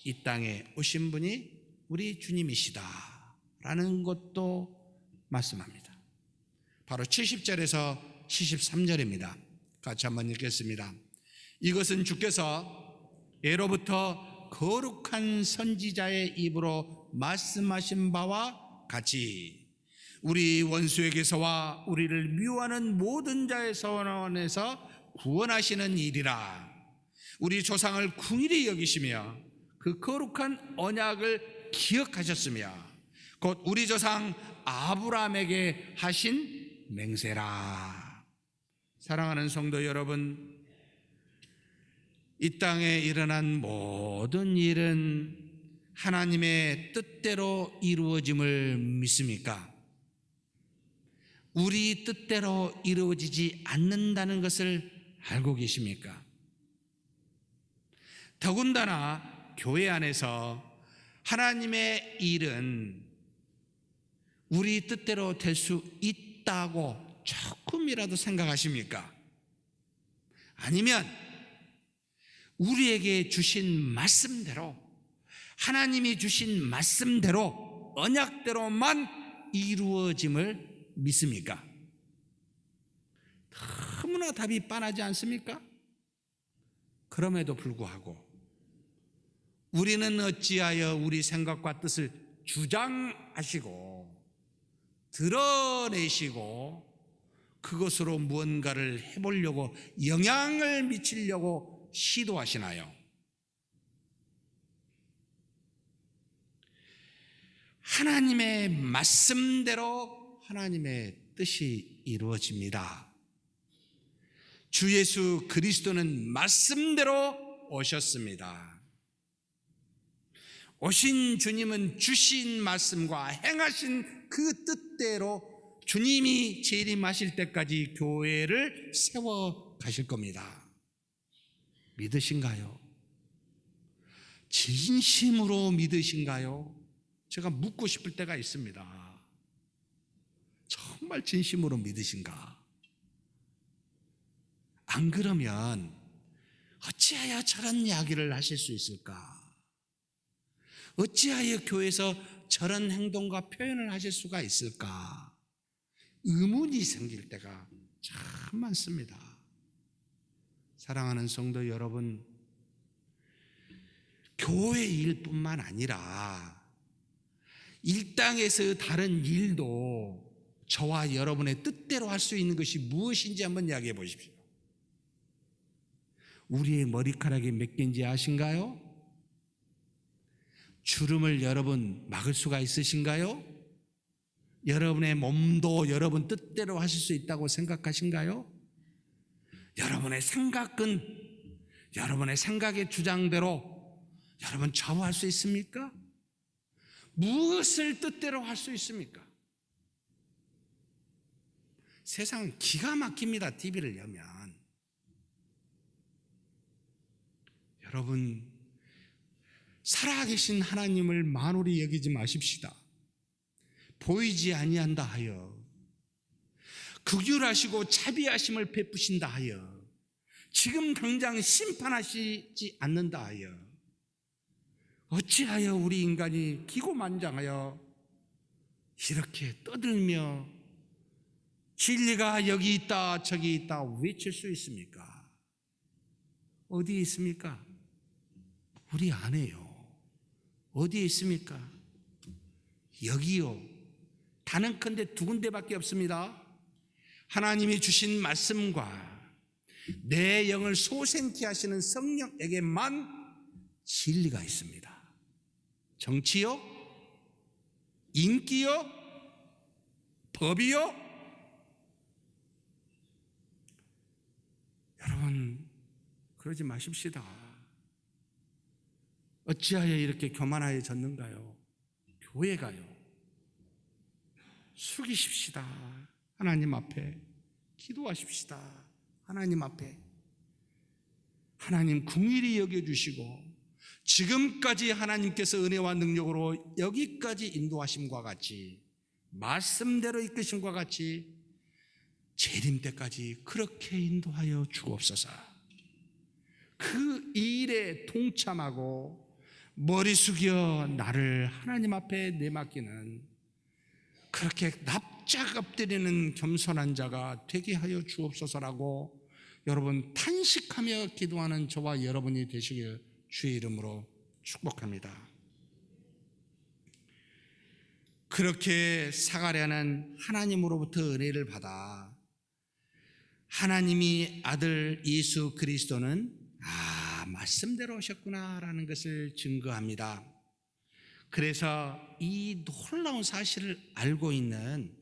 Speaker 2: 이 땅에 오신 분이 우리 주님이시다라는 것도 말씀합니다. 바로 70절에서 73절입니다. 같이 한번 읽겠습니다. 이것은 주께서 예로부터 거룩한 선지자의 입으로 말씀하신 바와 같이 우리 원수에게서와 우리를 미워하는 모든 자의 손에서 구원하시는 일이라. 우리 조상을 긍휼히 여기시며 그 거룩한 언약을 기억하셨으며 곧 우리 조상 아브라함에게 하신 맹세라. 사랑하는 성도 여러분, 이 땅에 일어난 모든 일은 하나님의 뜻대로 이루어짐을 믿습니까? 우리 뜻대로 이루어지지 않는다는 것을 알고 계십니까? 더군다나 교회 안에서 하나님의 일은 우리 뜻대로 될 수 있다고 조금이라도 생각하십니까? 아니면 우리에게 주신 말씀대로 하나님이 주신 말씀대로 언약대로만 이루어짐을 믿습니까? 너무나 답이 뻔하지 않습니까? 그럼에도 불구하고 우리는 어찌하여 우리 생각과 뜻을 주장하시고 드러내시고 그것으로 무언가를 해보려고 영향을 미치려고 시도하시나요? 하나님의 말씀대로 하나님의 뜻이 이루어집니다. 주 예수 그리스도는 말씀대로 오셨습니다. 오신 주님은 주신 말씀과 행하신 그 뜻대로 주님이 재림하실 때까지 교회를 세워 가실 겁니다. 믿으신가요? 진심으로 믿으신가요? 제가 묻고 싶을 때가 있습니다. 정말 진심으로 믿으신가? 안 그러면 어찌하여 저런 이야기를 하실 수 있을까? 어찌하여 교회에서 저런 행동과 표현을 하실 수가 있을까? 의문이 생길 때가 참 많습니다. 사랑하는 성도 여러분, 교회 일뿐만 아니라 일당에서 다른 일도 저와 여러분의 뜻대로 할 수 있는 것이 무엇인지 한번 이야기해 보십시오. 우리의 머리카락이 몇 개인지 아신가요? 주름을 여러분 막을 수가 있으신가요? 여러분의 몸도 여러분 뜻대로 하실 수 있다고 생각하신가요? 여러분의 생각은 여러분의 생각의 주장대로 여러분 좌우할 수 있습니까? 무엇을 뜻대로 할 수 있습니까? 세상은 기가 막힙니다. TV를 여면. 여러분, 살아계신 하나님을 만홀히 여기지 마십시다. 보이지 아니한다 하여 긍휼하시고 자비하심을 베푸신다 하여 지금 당장 심판하시지 않는다 하여 어찌하여 우리 인간이 기고만장하여 이렇게 떠들며 진리가 여기 있다 저기 있다 외칠 수 있습니까? 어디에 있습니까? 우리 안에요. 어디에 있습니까? 여기요. 단언컨대 두 군데밖에 없습니다. 하나님이 주신 말씀과 내 영을 소생케 하시는 성령에게만 진리가 있습니다. 정치요? 인기요? 법이요? 여러분, 그러지 마십시다. 어찌하여 이렇게 교만하여졌는가요? 교회가요. 숙이십시다. 하나님 앞에 기도하십시다. 하나님 앞에 하나님 긍휼히 여겨주시고 지금까지 하나님께서 은혜와 능력으로 여기까지 인도하심과 같이 말씀대로 이끄심과 같이 재림 때까지 그렇게 인도하여 주옵소서. 그 일에 동참하고 머리 숙여 나를 하나님 앞에 내맡기는 그렇게 납작 엎드리는 겸손한 자가 되게 하여 주옵소서라고 여러분 탄식하며 기도하는 저와 여러분이 되시길 주의 이름으로 축복합니다. 그렇게 사가랴는 하나님으로부터 은혜를 받아 하나님이 아들 예수 그리스도는 말씀대로 오셨구나라는 것을 증거합니다. 그래서 이 놀라운 사실을 알고 있는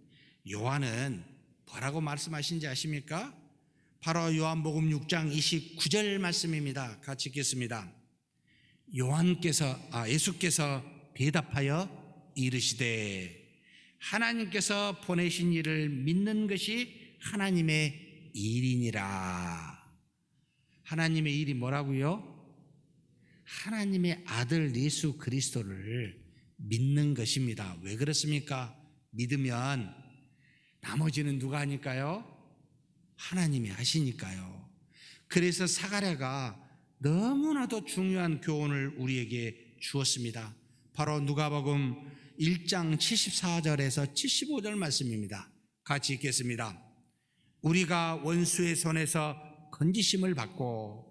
Speaker 2: 요한은 뭐라고 말씀하신지 아십니까? 바로 요한복음 6장 29절 말씀입니다. 같이 읽겠습니다. 예수께서 대답하여 이르시되 하나님께서 보내신 이를 믿는 것이 하나님의 일이니라. 하나님의 일이 뭐라고요? 하나님의 아들 예수 그리스도를 믿는 것입니다. 왜 그렇습니까? 믿으면 나머지는 누가 하니까요? 하나님이 하시니까요. 그래서 사가랴가 너무나도 중요한 교훈을 우리에게 주었습니다. 바로 누가복음 1장 74절에서 75절 말씀입니다. 같이 읽겠습니다. 우리가 원수의 손에서 건지심을 받고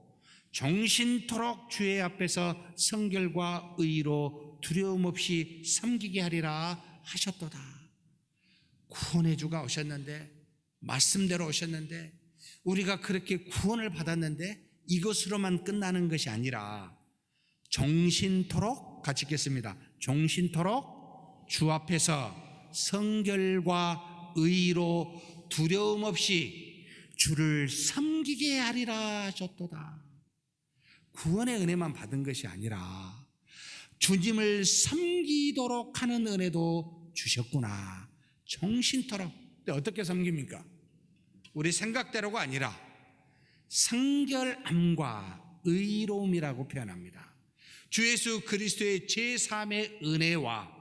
Speaker 2: 정신토록 주의 앞에서 성결과 의로 두려움 없이 섬기게 하리라 하셨도다. 구원의 주가 오셨는데, 말씀대로 오셨는데, 우리가 그렇게 구원을 받았는데 이것으로만 끝나는 것이 아니라 정신토록, 같이 읽겠습니다. 정신토록 주 앞에서 성결과 의로 두려움 없이 주를 섬기게 하리라 하셨도다. 구원의 은혜만 받은 것이 아니라 주님을 섬기도록 하는 은혜도 주셨구나. 정신토록. 어떻게 섬깁니까? 우리 생각대로가 아니라 성결함과 의로움이라고 표현합니다. 주 예수 그리스도의 제3의 은혜와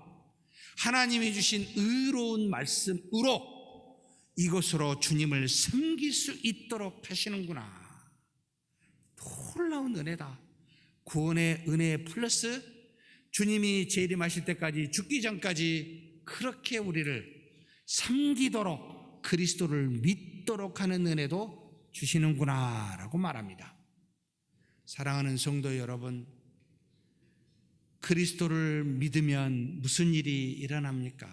Speaker 2: 하나님이 주신 의로운 말씀으로 이것으로 주님을 섬길 수 있도록 하시는구나. 놀라운 은혜다. 구원의 은혜 플러스 주님이 재림하실 때까지, 죽기 전까지 그렇게 우리를 섬기도록, 그리스도를 믿도록 하는 은혜도 주시는구나 라고 말합니다. 사랑하는 성도 여러분, 그리스도를 믿으면 무슨 일이 일어납니까?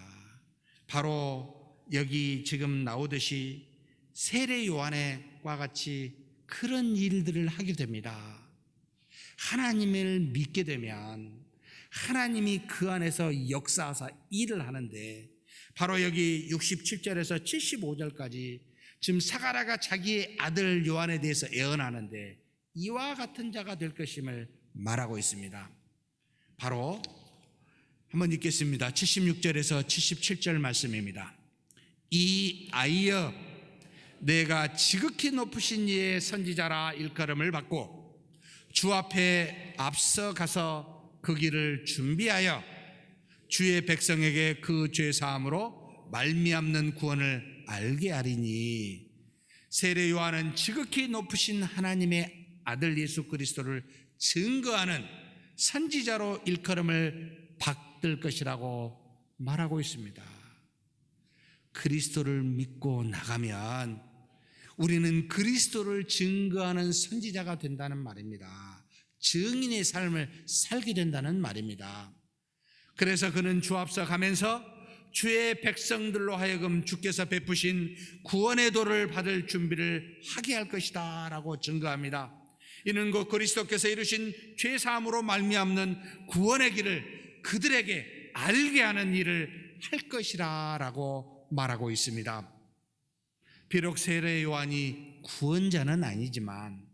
Speaker 2: 바로 여기 지금 나오듯이 세례 요한과 같이 그런 일들을 하게 됩니다. 하나님을 믿게 되면 하나님이 그 안에서 역사하사 일을 하는데, 바로 여기 67절에서 75절까지 지금 사가랴가 자기의 아들 요한에 대해서 예언하는데 이와 같은 자가 될 것임을 말하고 있습니다. 바로 한번 읽겠습니다. 76절에서 77절 말씀입니다. 이 아이여, 내가 지극히 높으신 이의 선지자라 일컬음을 받고 주 앞에 앞서 가서 그 길을 준비하여 주의 백성에게 그 죄 사함으로 말미암는 구원을 알게 하리니, 세례 요한은 지극히 높으신 하나님의 아들 예수 그리스도를 증거하는 선지자로 일컬음을 받을 것이라고 말하고 있습니다. 그리스도를 믿고 나가면 우리는 그리스도를 증거하는 선지자가 된다는 말입니다. 증인의 삶을 살게 된다는 말입니다. 그래서 그는 주 앞서 가면서 주의 백성들로 하여금 주께서 베푸신 구원의 도를 받을 준비를 하게 할 것이다 라고 증거합니다. 이는 곧 그리스도께서 이루신 죄사함으로 말미암는 구원의 길을 그들에게 알게 하는 일을 할 것이라 라고 말하고 있습니다. 비록 세례 요한이 구원자는 아니지만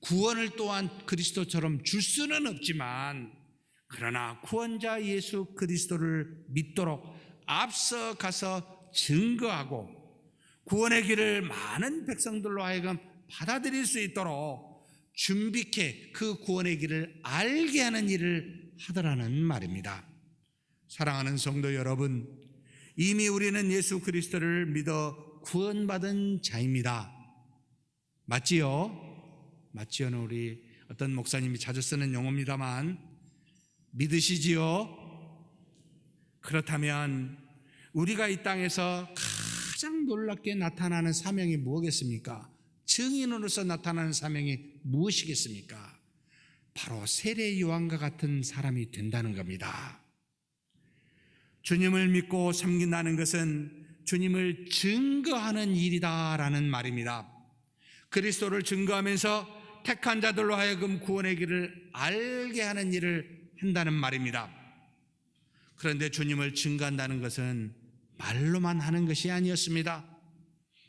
Speaker 2: 구원을 또한 그리스도처럼 줄 수는 없지만, 그러나 구원자 예수 그리스도를 믿도록 앞서 가서 증거하고 구원의 길을 많은 백성들로 하여금 받아들일 수 있도록 준비케 그 구원의 길을 알게 하는 일을 하더라는 말입니다. 사랑하는 성도 여러분, 이미 우리는 예수 그리스도를 믿어 구원받은 자입니다. 맞지요? 맞지요는 우리 어떤 목사님이 자주 쓰는 용어입니다만 믿으시지요? 그렇다면 우리가 이 땅에서 가장 놀랍게 나타나는 사명이 무엇이겠습니까? 증인으로서 나타나는 사명이 무엇이겠습니까? 바로 세례 요한과 같은 사람이 된다는 겁니다. 주님을 믿고 섬긴다는 것은 주님을 증거하는 일이다라는 말입니다. 그리스도를 증거하면서 택한 자들로 하여금 구원의 길을 알게 하는 일을 한다는 말입니다. 그런데 주님을 증거한다는 것은 말로만 하는 것이 아니었습니다.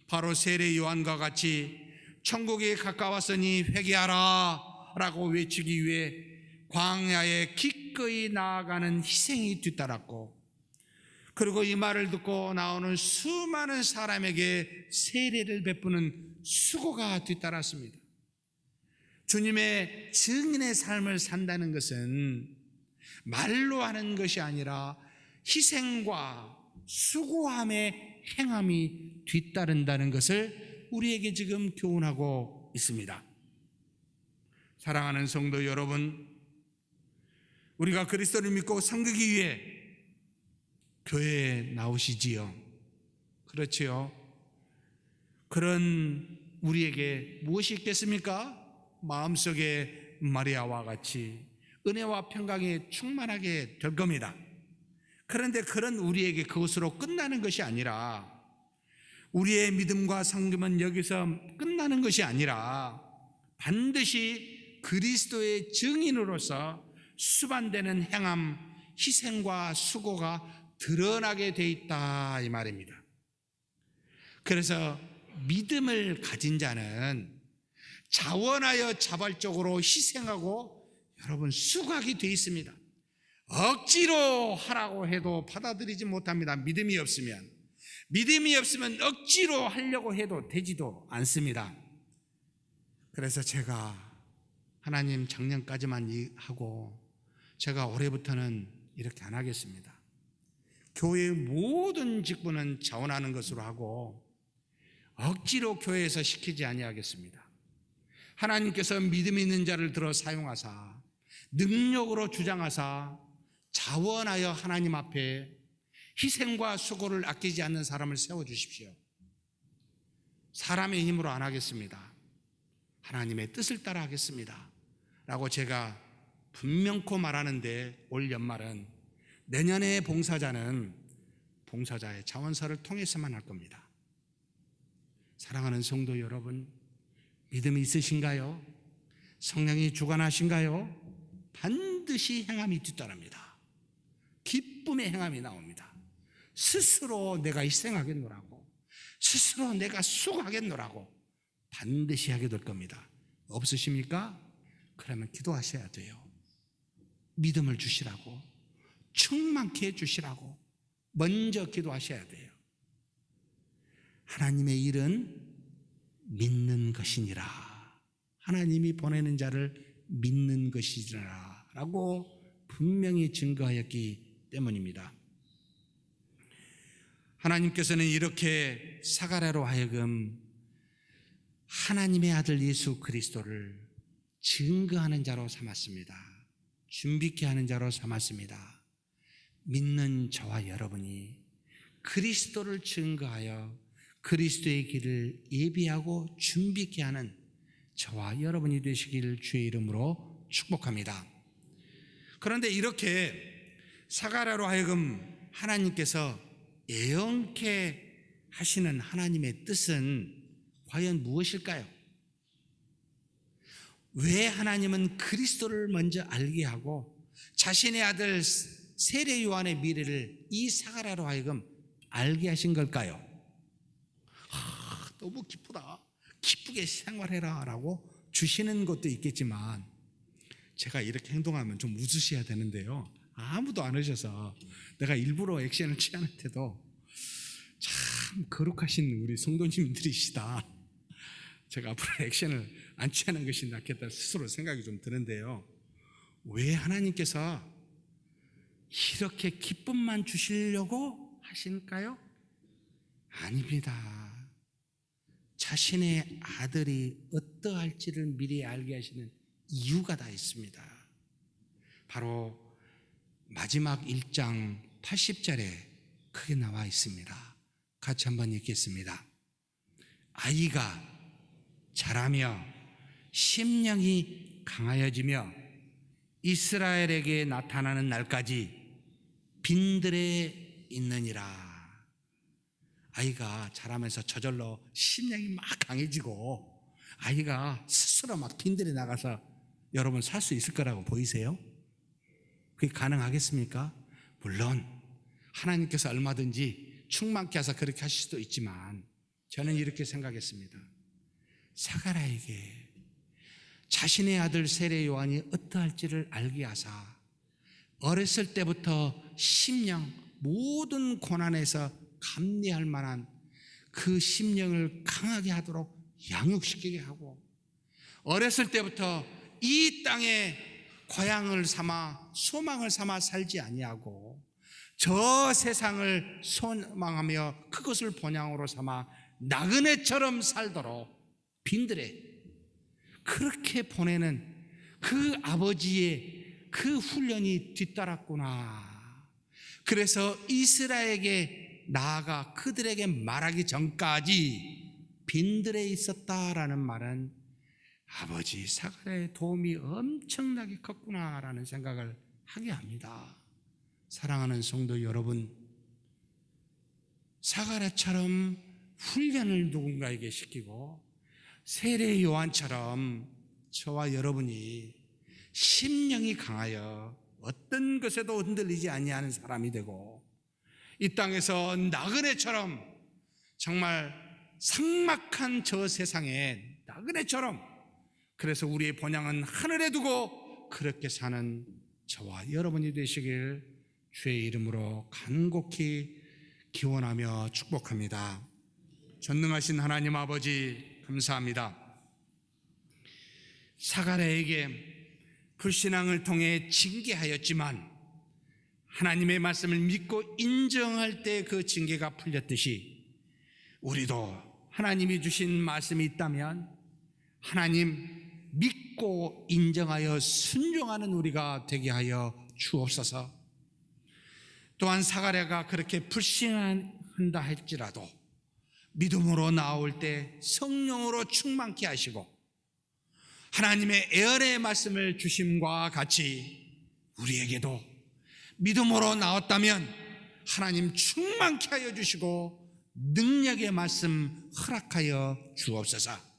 Speaker 2: 바로 세례 요한과 같이 천국이 가까웠으니 회개하라 라고 외치기 위해 광야에 기꺼이 나아가는 희생이 뒤따랐고, 그리고 이 말을 듣고 나오는 수많은 사람에게 세례를 베푸는 수고가 뒤따랐습니다. 주님의 증인의 삶을 산다는 것은 말로 하는 것이 아니라 희생과 수고함의 행함이 뒤따른다는 것을 우리에게 지금 교훈하고 있습니다. 사랑하는 성도 여러분, 우리가 그리스도를 믿고 섬기기 위해 교회에 나오시지요. 그렇지요. 그런 우리에게 무엇이 있겠습니까? 마음속에 마리아와 같이 은혜와 평강이 충만하게 될 겁니다. 그런데 그런 우리에게 그것으로 끝나는 것이 아니라, 우리의 믿음과 섬김은 여기서 끝나는 것이 아니라 반드시 그리스도의 증인으로서 수반되는 행함, 희생과 수고가 드러나게 돼 있다 이 말입니다. 그래서 믿음을 가진 자는 자원하여 자발적으로 희생하고 여러분 수고하게 돼 있습니다. 억지로 하라고 해도 받아들이지 못합니다. 믿음이 없으면 억지로 하려고 해도 되지도 않습니다. 그래서 제가 하나님 작년까지만 하고 제가 올해부터는 이렇게 안 하겠습니다. 교회의 모든 직분은 자원하는 것으로 하고 억지로 교회에서 시키지 아니하겠습니다. 하나님께서 믿음 있는 자를 들어 사용하사 능력으로 주장하사 자원하여 하나님 앞에 희생과 수고를 아끼지 않는 사람을 세워주십시오. 사람의 힘으로 안 하겠습니다. 하나님의 뜻을 따라 하겠습니다 라고 제가 분명코 말하는데, 올 연말은 내년의 봉사자는 봉사자의 자원사를 통해서만 할 겁니다. 사랑하는 성도 여러분, 믿음이 있으신가요? 성령이 주관하신가요? 반드시 행함이 뒤따릅니다. 기쁨의 행함이 나옵니다. 스스로 내가 희생하겠노라고, 스스로 내가 수고하겠노라고 반드시 하게 될 겁니다. 없으십니까? 그러면 기도하셔야 돼요. 믿음을 주시라고, 충만케 해주시라고 먼저 기도하셔야 돼요. 하나님의 일은 믿는 것이니라, 하나님이 보내는 자를 믿는 것이니라 라고 분명히 증거하였기 때문입니다. 하나님께서는 이렇게 사가랴로 하여금 하나님의 아들 예수 그리스도를 증거하는 자로 삼았습니다. 준비케 하는 자로 삼았습니다. 믿는 저와 여러분이 그리스도를 증거하여 그리스도의 길을 예비하고 준비케 하는 저와 여러분이 되시기를 주의 이름으로 축복합니다. 그런데 이렇게 사가랴로 하여금 하나님께서 예언케 하시는 하나님의 뜻은 과연 무엇일까요? 왜 하나님은 그리스도를 먼저 알게 하고 자신의 아들 세례 요한의 미래를 이 사가랴로 하여금 알게 하신 걸까요? 너무 기쁘다, 기쁘게 생활해라 라고 주시는 것도 있겠지만 제가 이렇게 행동하면 좀 웃으셔야 되는데요, 아무도 안 오셔서 내가 일부러 액션을 취하는 때도 참 거룩하신 우리 성도님들이시다, 제가 앞으로 액션을 안 취하는 것이 낫겠다 스스로 생각이 좀 드는데요, 왜 하나님께서 이렇게 기쁨만 주시려고 하실까요? 아닙니다. 자신의 아들이 어떠할지를 미리 알게 하시는 이유가 다 있습니다. 바로 마지막 1장 80절에 크게 나와 있습니다. 같이 한번 읽겠습니다. 아이가 자라며 심령이 강하여지며 이스라엘에게 나타나는 날까지 빈들에 있느니라. 아이가 자라면서 저절로 심령이 막 강해지고 아이가 스스로 막 빈들에 나가서 여러분 살 수 있을 거라고 보이세요? 그게 가능하겠습니까? 물론 하나님께서 얼마든지 충만케 하셔서 그렇게 하실 수도 있지만 저는 이렇게 생각했습니다. 사가랴에게 자신의 아들 세례 요한이 어떠할지를 알게 하사 어렸을 때부터 심령 모든 고난에서 감내할 만한 그 심령을 강하게 하도록 양육시키게 하고 어렸을 때부터 이 땅에 고향을 삼아 소망을 삼아 살지 아니하고 저 세상을 소망하며 그것을 본향으로 삼아 나그네처럼 살도록 빈들에 그렇게 보내는 그 아버지의 그 훈련이 뒤따랐구나. 그래서 이스라엘에게 나아가 그들에게 말하기 전까지 빈들에 있었다라는 말은 아버지 사가랴의 도움이 엄청나게 컸구나라는 생각을 하게 합니다. 사랑하는 성도 여러분, 사가랴처럼 훈련을 누군가에게 시키고 세례 요한처럼 저와 여러분이 심령이 강하여 어떤 것에도 흔들리지 아니하는 사람이 되고 이 땅에서 나그네처럼 정말 삭막한 저 세상에 나그네처럼 그래서 우리의 본향은 하늘에 두고 그렇게 사는 저와 여러분이 되시길 주의 이름으로 간곡히 기원하며 축복합니다. 전능하신 하나님 아버지 감사합니다. 사가랴에게 불신앙을 통해 징계하였지만 하나님의 말씀을 믿고 인정할 때 그 징계가 풀렸듯이 우리도 하나님이 주신 말씀이 있다면 하나님 믿고 인정하여 순종하는 우리가 되게 하여 주옵소서. 또한 사가랴가 그렇게 불신한다 할지라도 믿음으로 나올 때 성령으로 충만케 하시고 하나님의 애언의 말씀을 주심과 같이 우리에게도 믿음으로 나왔다면 하나님 충만케 하여 주시고 능력의 말씀 허락하여 주옵소서.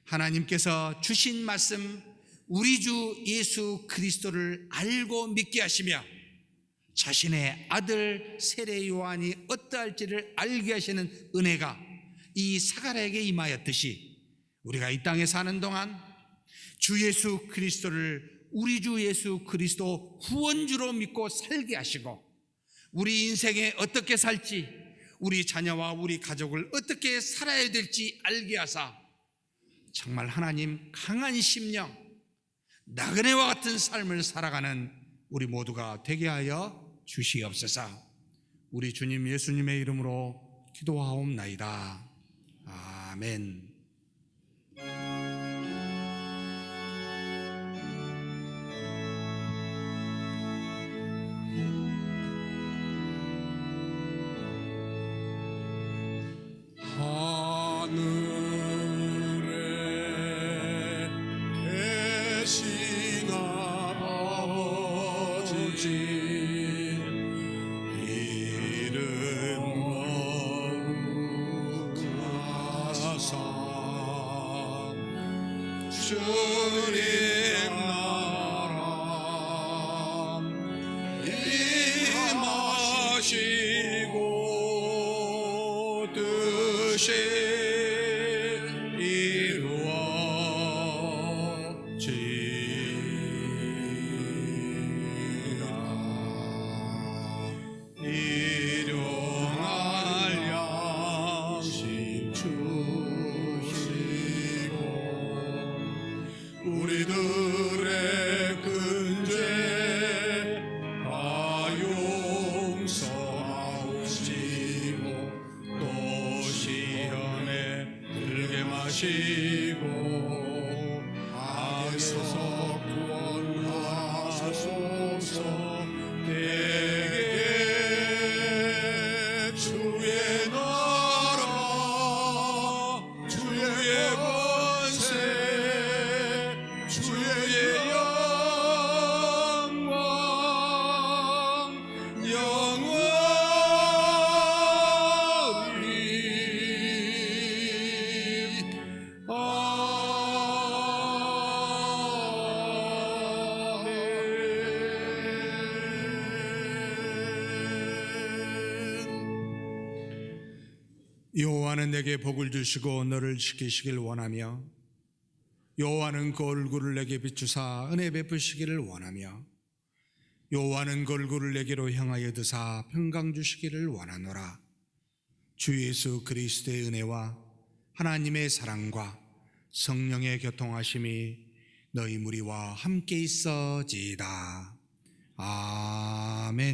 Speaker 2: 하나님께서 주신 말씀 우리 주 예수 그리스도를 알고 믿게 하시며 자신의 아들 세례 요한이 어떠할지를 알게 하시는 은혜가 이 사가랴에게 임하였듯이 우리가 이 땅에 사는 동안 주 예수 그리스도를 우리 주 예수 그리스도 구원주로 믿고 살게 하시고 우리 인생에 어떻게 살지 우리 자녀와 우리 가족을 어떻게 살아야 될지 알게 하사 정말 하나님 강한 심령 나그네와 같은 삶을 살아가는 우리 모두가 되게 하여 주시옵소서. 우리 주님 예수님의 이름으로 기도하옵나이다. 아멘.
Speaker 4: 하늘에 계신 아버지
Speaker 2: 주님 나라 임하시고 뜻이 이루어지리라. 일용할 양식 주시고 우리들의 근죄 다 용서하시고 또 시험에 들게 마시고 악에서 구원하소서. 대개 주의 나라 주의 권세 주의 영광 영원히 여호와는 내게 복을 주시고 너를 지키시길 원하며 여호와는 그 얼굴을 내게 비추사 은혜 베푸시기를 원하며 여호와는 그 얼굴을 내게로 향하여 드사 평강 주시기를 원하노라. 주 예수 그리스도의 은혜와 하나님의 사랑과 성령의 교통하심이 너희 무리와 함께 있어지이다. 아멘.